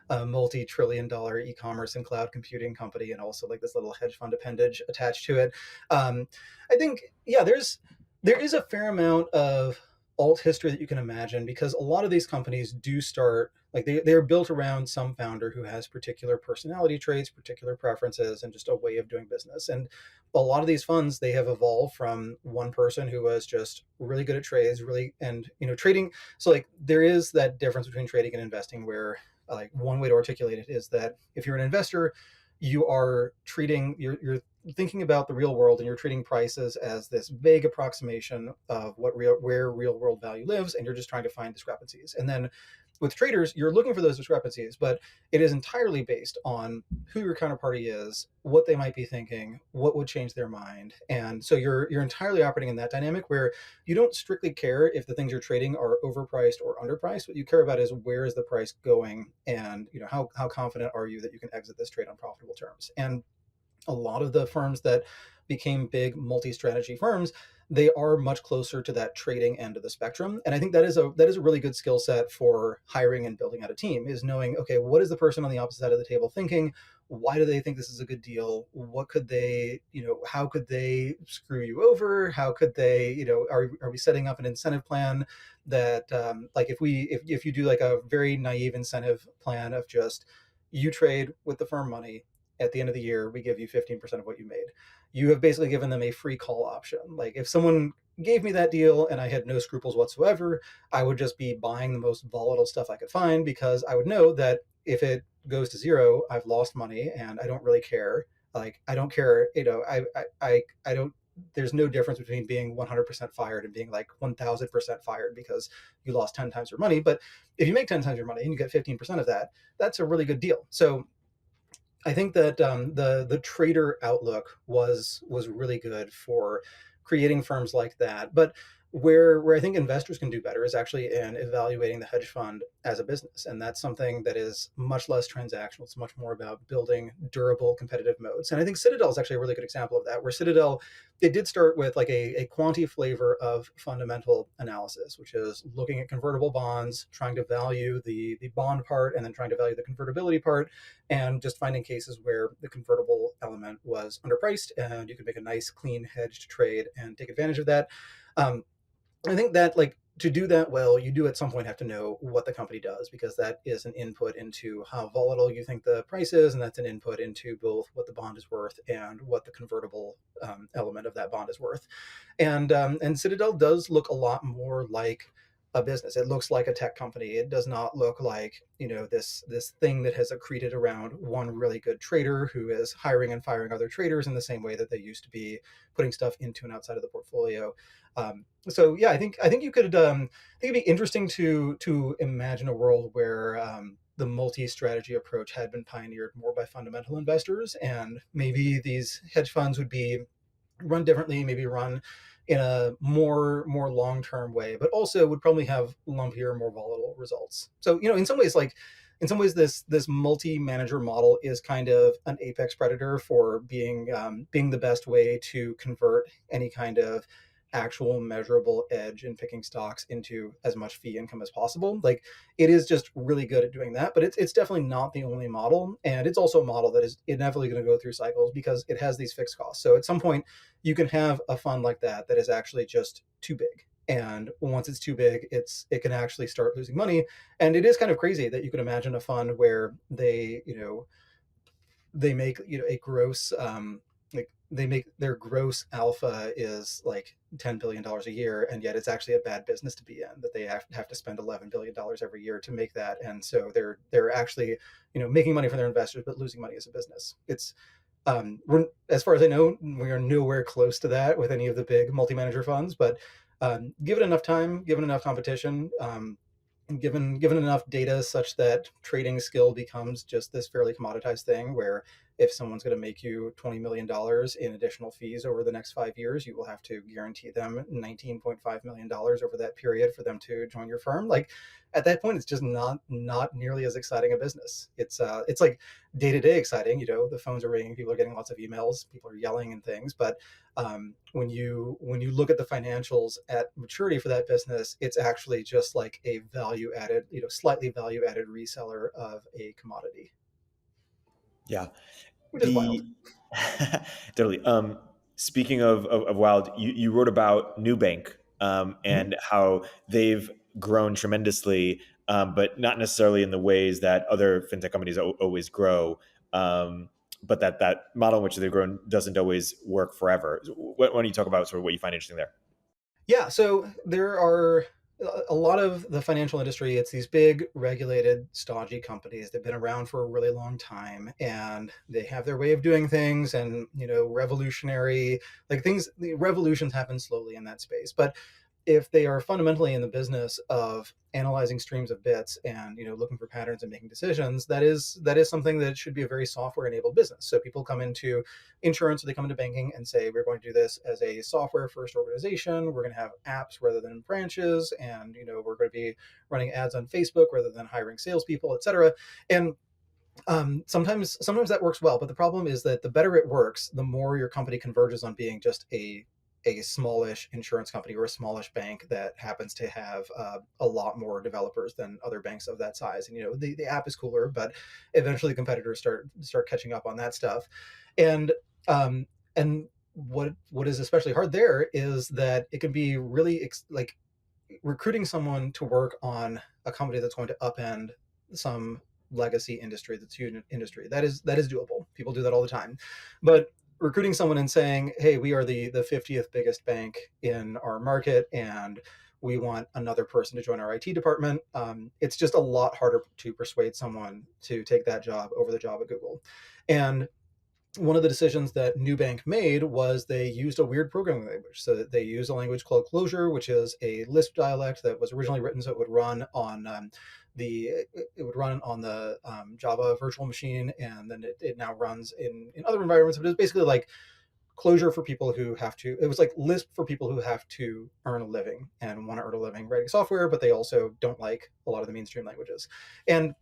a multi-trillion-dollar e-commerce and cloud computing company, and also, like, this little hedge fund appendage attached to it? I think, yeah, there is a fair amount of alt history that you can imagine, because a lot of these companies do start, like, they're built around some founder who has particular personality traits, particular preferences, and just a way of doing business. And a lot of these funds, they have evolved from one person who was just really good at trades, really, and trading. So, like, there is that difference between trading and investing, where, like, one way to articulate it is that if you're an investor, you're thinking about the real world, and you're treating prices as this vague approximation of where real world value lives, and you're just trying to find discrepancies. And then with traders, you're looking for those discrepancies, but it is entirely based on who your counterparty is, what they might be thinking, what would change their mind. And so you're entirely operating in that dynamic, where you don't strictly care if the things you're trading are overpriced or underpriced. What you care about is, where is the price going, and how confident are you that you can exit this trade on profitable terms. And a lot of the firms that became big multi-strategy firms, they are much closer to that trading end of the spectrum. And I think that is a really good skill set for hiring and building out a team, is knowing, okay, what is the person on the opposite side of the table thinking? Why do they think this is a good deal? What could they, how could they screw you over? How could they, are we setting up an incentive plan that, like, if you do, like, a very naive incentive plan of just, you trade with the firm money, at the end of the year, we give you 15% of what you made. You have basically given them a free call option. Like, if someone gave me that deal and I had no scruples whatsoever, I would just be buying the most volatile stuff I could find, because I would know that if it goes to zero, I've lost money, and I don't really care. Like, I don't care, I don't, there's no difference between being 100% fired and being, like, 1000% fired, because you lost 10 times your money. But if you make 10 times your money and you get 15% of that, that's a really good deal. So I think that the trader outlook was really good for creating firms like that. But where I think investors can do better is actually in evaluating the hedge fund as a business, and that's something that is much less transactional. It's much more about building durable competitive moats. And I think Citadel is actually a really good example of that, where Citadel, they did start with, like, a quantity flavor of fundamental analysis, which is looking at convertible bonds, trying to value the bond part, and then trying to value the convertibility part, and just finding cases where the convertible element was underpriced, and you could make a nice, clean, hedged trade and take advantage of that. I think that, like, to do that well, you do at some point have to know what the company does, because that is an input into how volatile you think the price is, and that's an input into both what the bond is worth and what the convertible element of that bond is worth. And Citadel does look a lot more like a business. It looks like a tech company. It does not look like, this thing that has accreted around one really good trader who is hiring and firing other traders in the same way that they used to be putting stuff into and outside of the portfolio. So yeah, I think you could I think it'd be interesting to imagine a world where the multi-strategy approach had been pioneered more by fundamental investors, and maybe these hedge funds would be run differently, maybe run in a more long-term way, but also would probably have lumpier, more volatile results. So, in some ways, this multi-manager model is kind of an apex predator for being the best way to convert any kind of actual measurable edge in picking stocks into as much fee income as possible. Like, it is just really good at doing that, but it's definitely not the only model, and it's also a model that is inevitably going to go through cycles because it has these fixed costs. So at some point, you can have a fund like that is actually just too big. And once it's too big, it can actually start losing money. And it is kind of crazy that you could imagine a fund where they make a gross like they make their gross alpha is like $10 billion a year, and yet it's actually a bad business to be in, that they have to spend $11 billion every year to make that. And so they're actually making money for their investors but losing money as a business. It's we're, as far as I know, we are nowhere close to that with any of the big multi-manager funds, but give it enough time, given enough competition, given enough data such that trading skill becomes just this fairly commoditized thing where if someone's going to make you $20 million in additional fees over the next 5 years, you will have to guarantee them $19.5 million over that period for them to join your firm. Like, at that point, it's just not nearly as exciting a business. It's like day-to-day exciting. The phones are ringing, people are getting lots of emails, people are yelling and things, but when you look at the financials at maturity for that business, it's actually just like a value added, slightly value added reseller of a commodity. Yeah. Which is wild. Totally. Speaking of wild, you wrote about NewBank and how they've grown tremendously, but not necessarily in the ways that other fintech companies always grow. But that model in which they've grown doesn't always work forever. Why don't you talk about sort of what you find interesting there? Yeah, so there are a lot of the financial industry. It's these big, regulated, stodgy companies. They've been around for a really long time, and they have their way of doing things. And revolutionary, like things. The revolutions happen slowly in that space, but if they are fundamentally in the business of analyzing streams of bits and looking for patterns and making decisions, that is something that should be a very software enabled business. So people come into insurance or they come into banking and say, we're going to do this as a software first organization, we're going to have apps rather than branches, and we're going to be running ads on Facebook rather than hiring salespeople, etc. And sometimes that works well, but the problem is that the better it works, the more your company converges on being just a smallish insurance company or a smallish bank that happens to have a lot more developers than other banks of that size. And the app is cooler, but eventually competitors start catching up on that stuff. And and what is especially hard there is that it can be really like recruiting someone to work on a company that's going to upend some legacy industry, that's huge industry. That is doable. People do that all the time. But recruiting someone and saying, hey, we are the 50th biggest bank in our market, and we want another person to join our IT department, it's just a lot harder to persuade someone to take that job over the job at Google. And one of the decisions that NewBank made was they used a weird programming language. So that they use a language called Clojure, which is a Lisp dialect that was originally written so it would run on the Java virtual machine, and then it now runs in other environments. But it's basically like Clojure for people who have to. It was like Lisp for people who have to earn a living and want to earn a living writing software, but they also don't like a lot of the mainstream languages. And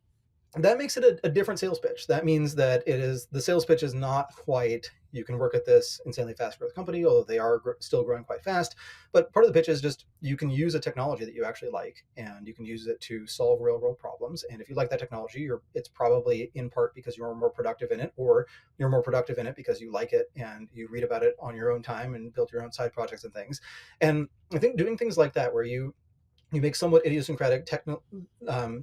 that makes it a different sales pitch. That means that the sales pitch is not quite, you can work at this insanely fast growth company, although they are still growing quite fast. But part of the pitch is just, you can use a technology that you actually like, and you can use it to solve real world problems. And if you like that technology, it's probably in part because you're more productive in it, or you're more productive in it because you like it and you read about it on your own time and build your own side projects and things. And I think doing things like that, where you make somewhat idiosyncratic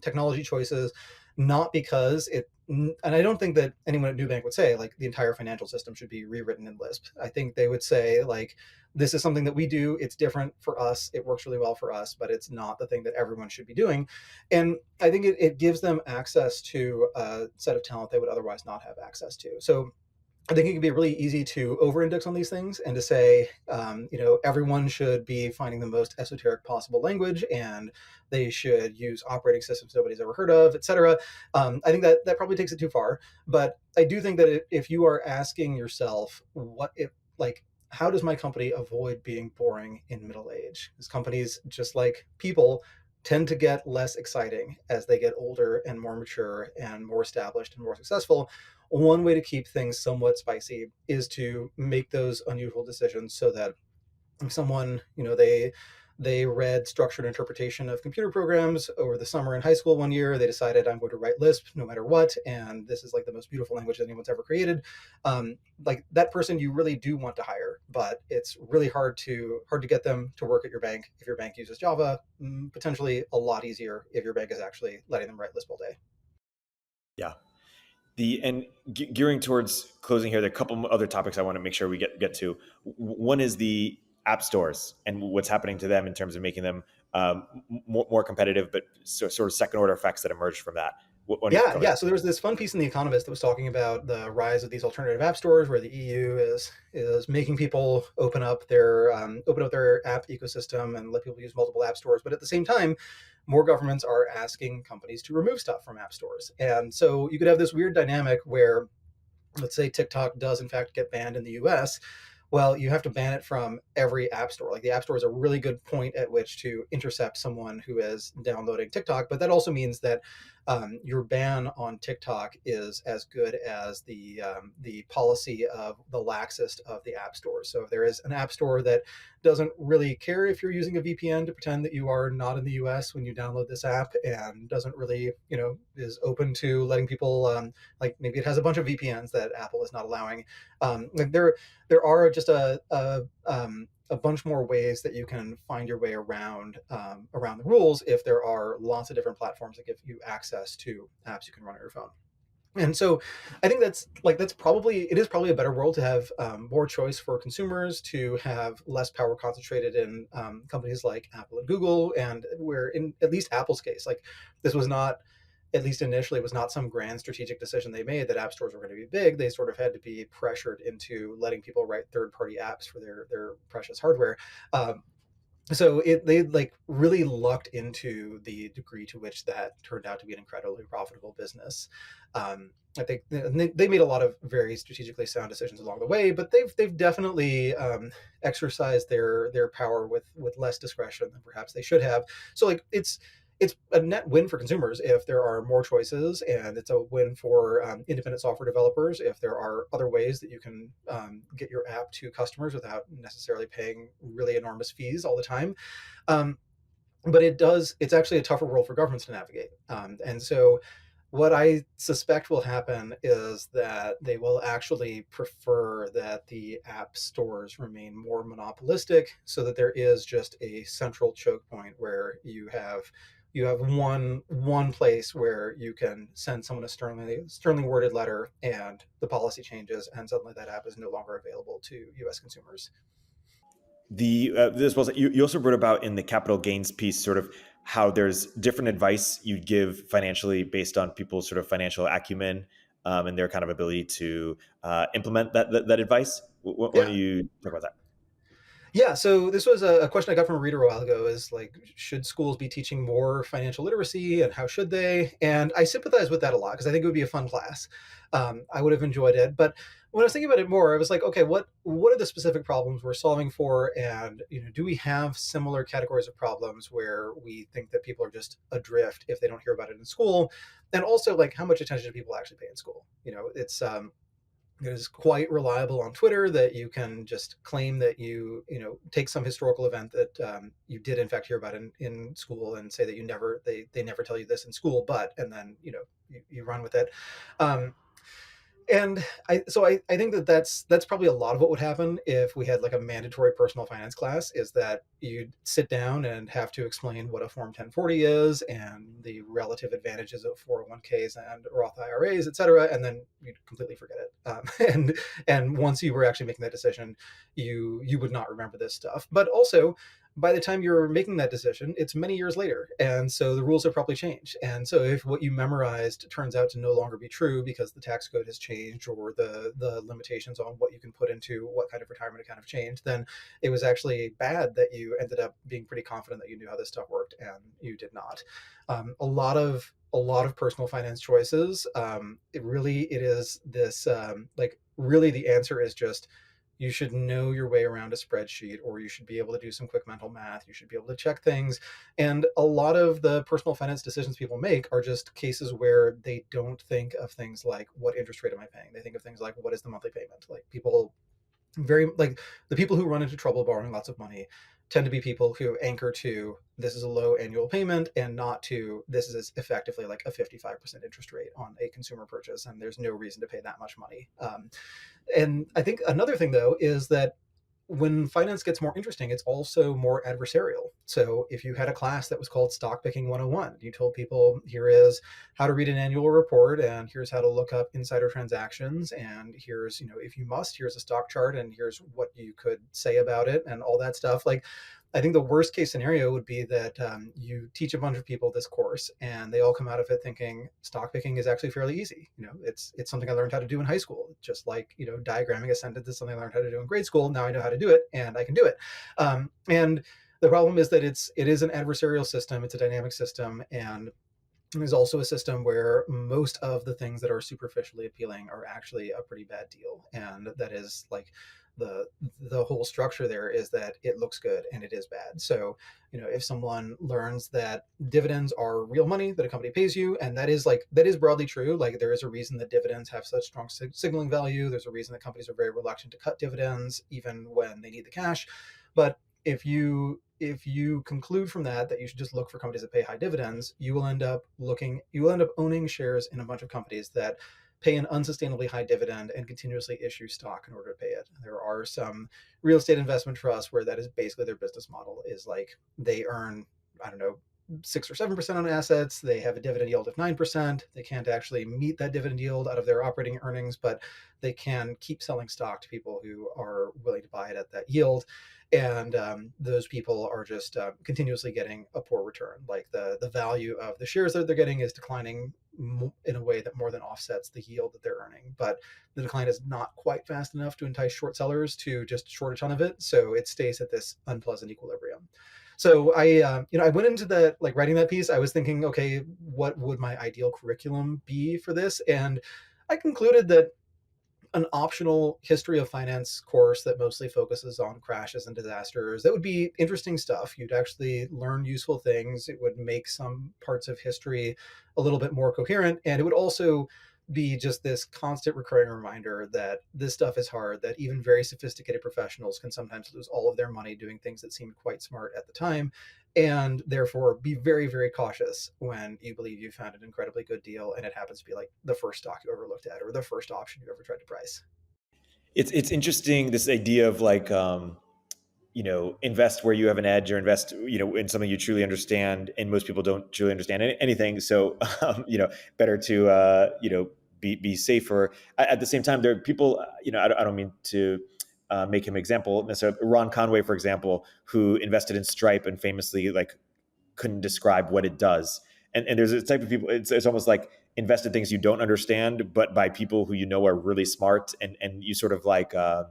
technology choices, not because and I don't think that anyone at NewBank would say like the entire financial system should be rewritten in Lisp. I think they would say like this is something that we do. It's different for us. It works really well for us, but it's not the thing that everyone should be doing. And I think it gives them access to a set of talent they would otherwise not have access to. So I think it can be really easy to over-index on these things and to say, everyone should be finding the most esoteric possible language, and they should use operating systems nobody's ever heard of, et cetera. I think that probably takes it too far. But I do think that if you are asking yourself, how does my company avoid being boring in middle age? Because companies, just like people, tend to get less exciting as they get older and more mature and more established and more successful. One way to keep things somewhat spicy is to make those unusual decisions so that if someone, they read structured interpretation of computer programs over the summer in high school one year, they decided I'm going to write Lisp no matter what, and this is like the most beautiful language anyone's ever created. Like that person you really do want to hire, but it's really hard to get them to work at your bank if your bank uses Java. Potentially a lot easier if your bank is actually letting them write Lisp all day. Yeah. Gearing towards closing here, there are a couple other topics I want to make sure we get to. One is the app stores and what's happening to them in terms of making them more competitive, but sort of second order effects that emerge from that. Yeah. So there was this fun piece in The Economist that was talking about the rise of these alternative app stores, where the EU is making people open up their app ecosystem and let people use multiple app stores. But at the same time, more governments are asking companies to remove stuff from app stores, and so you could have this weird dynamic where, let's say TikTok does in fact get banned in the US. Well, you have to ban it from every app store. Like the app store is a really good point at which to intercept someone who is downloading TikTok, but that also means that your ban on TikTok is as good as the policy of the laxest of the app stores. So if there is an app store that doesn't really care if you're using a VPN to pretend that you are not in the US when you download this app, and doesn't really, is open to letting people, like maybe it has a bunch of VPNs that Apple is not allowing. Like there are just a bunch more ways that you can find your way around the rules if there are lots of different platforms that give you access to apps you can run on your phone. And so I think it is probably a better world to have more choice for consumers, to have less power concentrated in companies like Apple and Google, and where in at least Apple's case, like this was not, at least initially, was not some grand strategic decision they made that app stores were going to be big. They sort of had to be pressured into letting people write third-party apps for their precious hardware. So they like really lucked into the degree to which that turned out to be an incredibly profitable business. I think they made a lot of very strategically sound decisions along the way, but they've definitely exercised their power with less discretion than perhaps they should have. So like it's a net win for consumers if there are more choices, and it's a win for independent software developers if there are other ways that you can get your app to customers without necessarily paying really enormous fees all the time. But it's actually a tougher world for governments to navigate. And so what I suspect will happen is that they will actually prefer that the app stores remain more monopolistic, so that there is just a central choke point where you have one place where you can send someone a sternly worded letter, and the policy changes, and suddenly that app is no longer available to US consumers. This was you also wrote about in the capital gains piece, sort of how there's different advice you'd give financially based on people's sort of financial acumen and their kind of ability to implement that advice. Why don't you talk about that? Yeah, so this was a question I got from a reader a while ago, is like, should schools be teaching more financial literacy, and how should they? And I sympathize with that a lot because I think it would be a fun class. I would have enjoyed it. But when I was thinking about it more, I was like, okay, what are the specific problems we're solving for? And do we have similar categories of problems where we think that people are just adrift if they don't hear about it in school? And also, like, how much attention do people actually pay in school? It is quite reliable on Twitter that you can just claim that you take some historical event that you did in fact hear about in school, and say that they never tell you this in school, and then you run with it. And I think that that's probably a lot of what would happen if we had like a mandatory personal finance class, is that you'd sit down and have to explain what a Form 1040 is and the relative advantages of 401ks and Roth IRAs, et cetera, and then you'd completely forget it. And once you were actually making that decision, you would not remember this stuff. But also, by the time you're making that decision, it's many years later. And so the rules have probably changed. And so if what you memorized turns out to no longer be true because the tax code has changed, or the limitations on what you can put into what kind of retirement account have changed, then it was actually bad that you ended up being pretty confident that you knew how this stuff worked and you did not. A lot of personal finance choices, it is this, like, really the answer is just, you should know your way around a spreadsheet, or you should be able to do some quick mental math. You should be able to check things. And a lot of the personal finance decisions people make are just cases where they don't think of things like, what interest rate am I paying? They think of things like, what is the monthly payment? Like, people very, like, the people who run into trouble borrowing lots of money tend to be people who anchor to, this is a low annual payment, and not to, this is effectively like a 55% interest rate on a consumer purchase, and there's no reason to pay that much money. And I think another thing, though, is that when finance gets more interesting, it's also more adversarial. So if you had a class that was called Stock Picking 101, you told people, here is how to read an annual report, and here's how to look up insider transactions, and here's, if you must, here's a stock chart, and here's what you could say about it, and all that stuff. Like, I think the worst case scenario would be that you teach a bunch of people this course, and they all come out of it thinking stock picking is actually fairly easy. It's something I learned how to do in high school, just like diagramming a sentence is something I learned how to do in grade school. Now I know how to do it, and I can do it. And the problem is that it is an adversarial system. It's a dynamic system, and there's also a system where most of the things that are superficially appealing are actually a pretty bad deal, and that is like the whole structure there is that it looks good and it is bad. So if someone learns that dividends are real money that a company pays you, and that is broadly true, like, there is a reason that dividends have such strong signaling value. There's a reason that companies are very reluctant to cut dividends even when they need the cash. But if you conclude from that you should just look for companies that pay high dividends, you will end up owning shares in a bunch of companies that pay an unsustainably high dividend and continuously issue stock in order to pay it. There are some real estate investment trusts where that is basically their business model, is like, they earn, I don't know, 6 or 7% on assets. They have a dividend yield of 9%. They can't actually meet that dividend yield out of their operating earnings, but they can keep selling stock to people who are willing to buy it at that yield. And those people are just continuously getting a poor return. Like, the value of the shares that they're getting is declining in a way that more than offsets the yield that they're earning. But the decline is not quite fast enough to entice short sellers to just short a ton of it. So it stays at this unpleasant equilibrium. So I went into that, like, writing that piece, I was thinking, okay, what would my ideal curriculum be for this? And I concluded that an optional history of finance course that mostly focuses on crashes and disasters, that would be interesting stuff. You'd actually learn useful things. It would make some parts of history a little bit more coherent. And it would also be just this constant recurring reminder that this stuff is hard, that even very sophisticated professionals can sometimes lose all of their money doing things that seemed quite smart at the time. And therefore, be very, very cautious when you believe you found an incredibly good deal and it happens to be like the first stock you ever looked at, or the first option you ever tried to price. It's interesting, this idea of like, invest where you have an edge, or invest, in something you truly understand. And most people don't truly understand anything. So, better to, be safer. At the same time, there are people, I don't mean to make him example necessarily. Ron Conway, for example, who invested in Stripe and famously like couldn't describe what it does. And there's a type of people, it's almost like invest in things you don't understand, but by people who are really smart, and you sort of like, how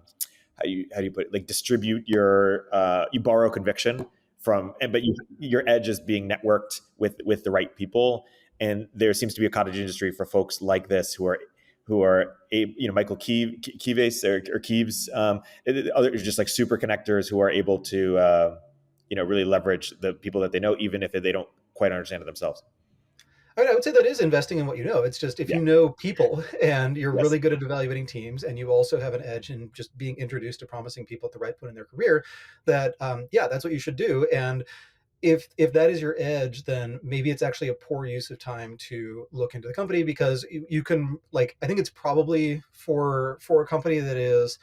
do you put it? Like, distribute you borrow conviction but your edge is being networked with the right people. And there seems to be a cottage industry for folks like this who are Michael Keeves or Keeves, others just like super connectors who are able to really leverage the people that they know, even if they don't quite understand it themselves. I would say that is investing in what you know. It's just, if you know people and you're Yes. really good at evaluating teams, and you also have an edge in just being introduced to promising people at the right point in their career, that that's what you should do. And if that is your edge, then maybe it's actually a poor use of time to look into the company, because you can, like, I think it's probably for a company that is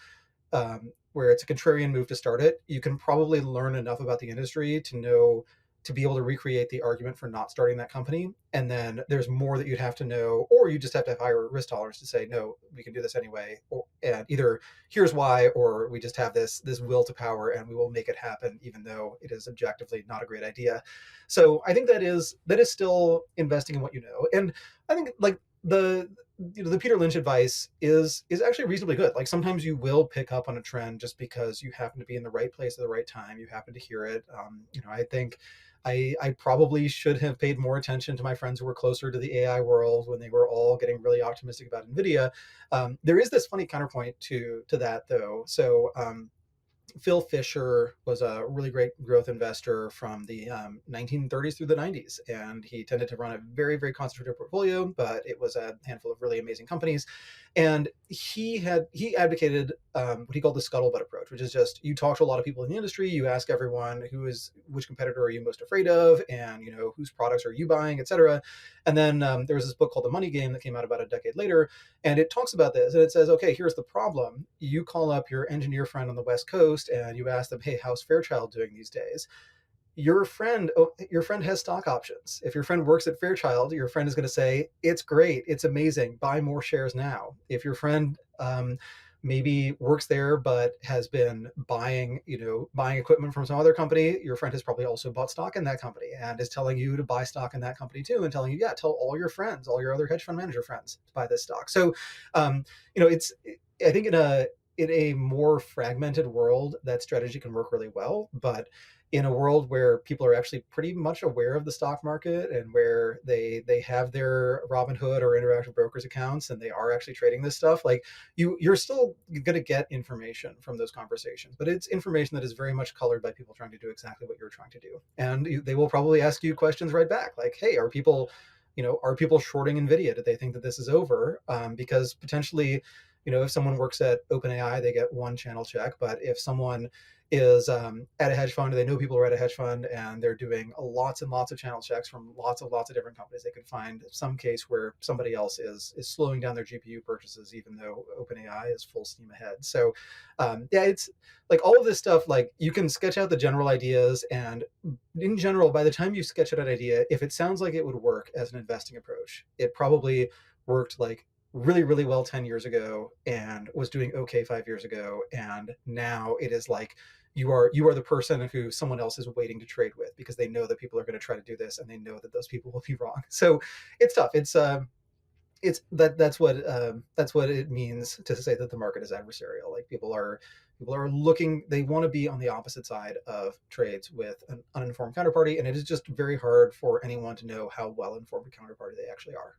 where it's a contrarian move to start it, you can probably learn enough about the industry to know, to be able to recreate the argument for not starting that company. And then there's more that you'd have to know, or you just have to have higher risk tolerance to say, no, we can do this anyway. And either here's why, or we just have this will to power and we will make it happen, even though it is objectively not a great idea. So I think that is still investing in what you know. And I think, like, the Peter Lynch advice is actually reasonably good. Like, sometimes you will pick up on a trend just because you happen to be in the right place at the right time. You happen to hear it. I think I probably should have paid more attention to my friends who were closer to the AI world when they were all getting really optimistic about NVIDIA. There is this funny counterpoint to that, though. So Phil Fisher was a really great growth investor from the 1930s through the 90s, and he tended to run a very, very concentrated portfolio, but it was a handful of really amazing companies. And he advocated what he called the scuttlebutt approach, which is just, you talk to a lot of people in the industry, you ask everyone which competitor are you most afraid of, and whose products are you buying, etc. And then there was this book called The Money Game that came out about a decade later, and it talks about this, and it says, okay, here's the problem. You call up your engineer friend on the West Coast and you ask them, hey, how's Fairchild doing these days? Your friend has stock options. If your friend works at Fairchild, your friend is going to say, it's great, it's amazing, buy more shares now. If your friend maybe works there but has been buying equipment from some other company, your friend has probably also bought stock in that company and is telling you to buy stock in that company too, and telling you, yeah, tell all your friends, all your other hedge fund manager friends to buy this stock. So it's, I think, in a more fragmented world, that strategy can work really well. But in a world where people are actually pretty much aware of the stock market, and where they have their Robinhood or Interactive Brokers accounts and they are actually trading this stuff, like, you're still going to get information from those conversations, but it's information that is very much colored by people trying to do exactly what you're trying to do. And they will probably ask you questions right back, like, hey, are people shorting NVIDIA? Do they think that this is over? Because potentially, if someone works at OpenAI, they get one channel check. But if someone is at a hedge fund, they know people are at a hedge fund, and they're doing lots and lots of channel checks from lots of different companies, they could find some case where somebody else is slowing down their GPU purchases, even though OpenAI is full steam ahead. So it's like, all of this stuff, like, you can sketch out the general ideas, and in general, by the time you sketch out an idea, if it sounds like it would work as an investing approach, it probably worked like really, really well 10 years ago and was doing okay 5 years ago. And now it is like, you are the person who someone else is waiting to trade with, because they know that people are going to try to do this, and they know that those people will be wrong. So it's tough. That's what it means to say that the market is adversarial. Like, people are looking, they want to be on the opposite side of trades with an uninformed counterparty, and it is just very hard for anyone to know how well informed a counterparty they actually are.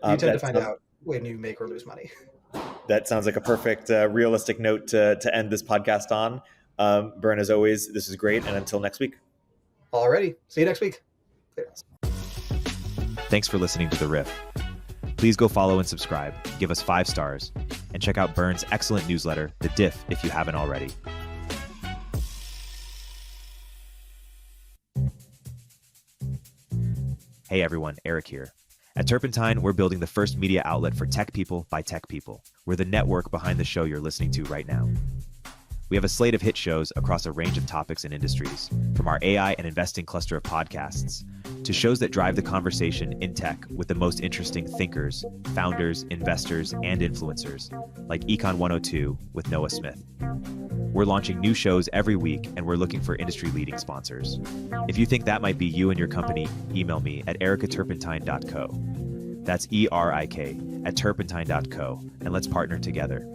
You tend to find out when you make or lose money. That sounds like a perfect realistic note to end this podcast on. Bern, as always, this is great, and until next week. Alrighty, see you next week. Thanks for listening to The Riff. Please go follow and subscribe, give us 5 stars, and check out Bern's excellent newsletter, The Diff, if you haven't already. Hey everyone, Eric here. At Turpentine, we're building the first media outlet for tech people by tech people. We're the network behind the show you're listening to right now. We have a slate of hit shows across a range of topics and industries, from our AI and investing cluster of podcasts to shows that drive the conversation in tech with the most interesting thinkers, founders, investors, and influencers, like Econ 102 with Noah Smith. We're launching new shows every week, and we're looking for industry-leading sponsors. If you think that might be you and your company, email me at ericaturpentine.co. That's ERIK at turpentine.co, and let's partner together.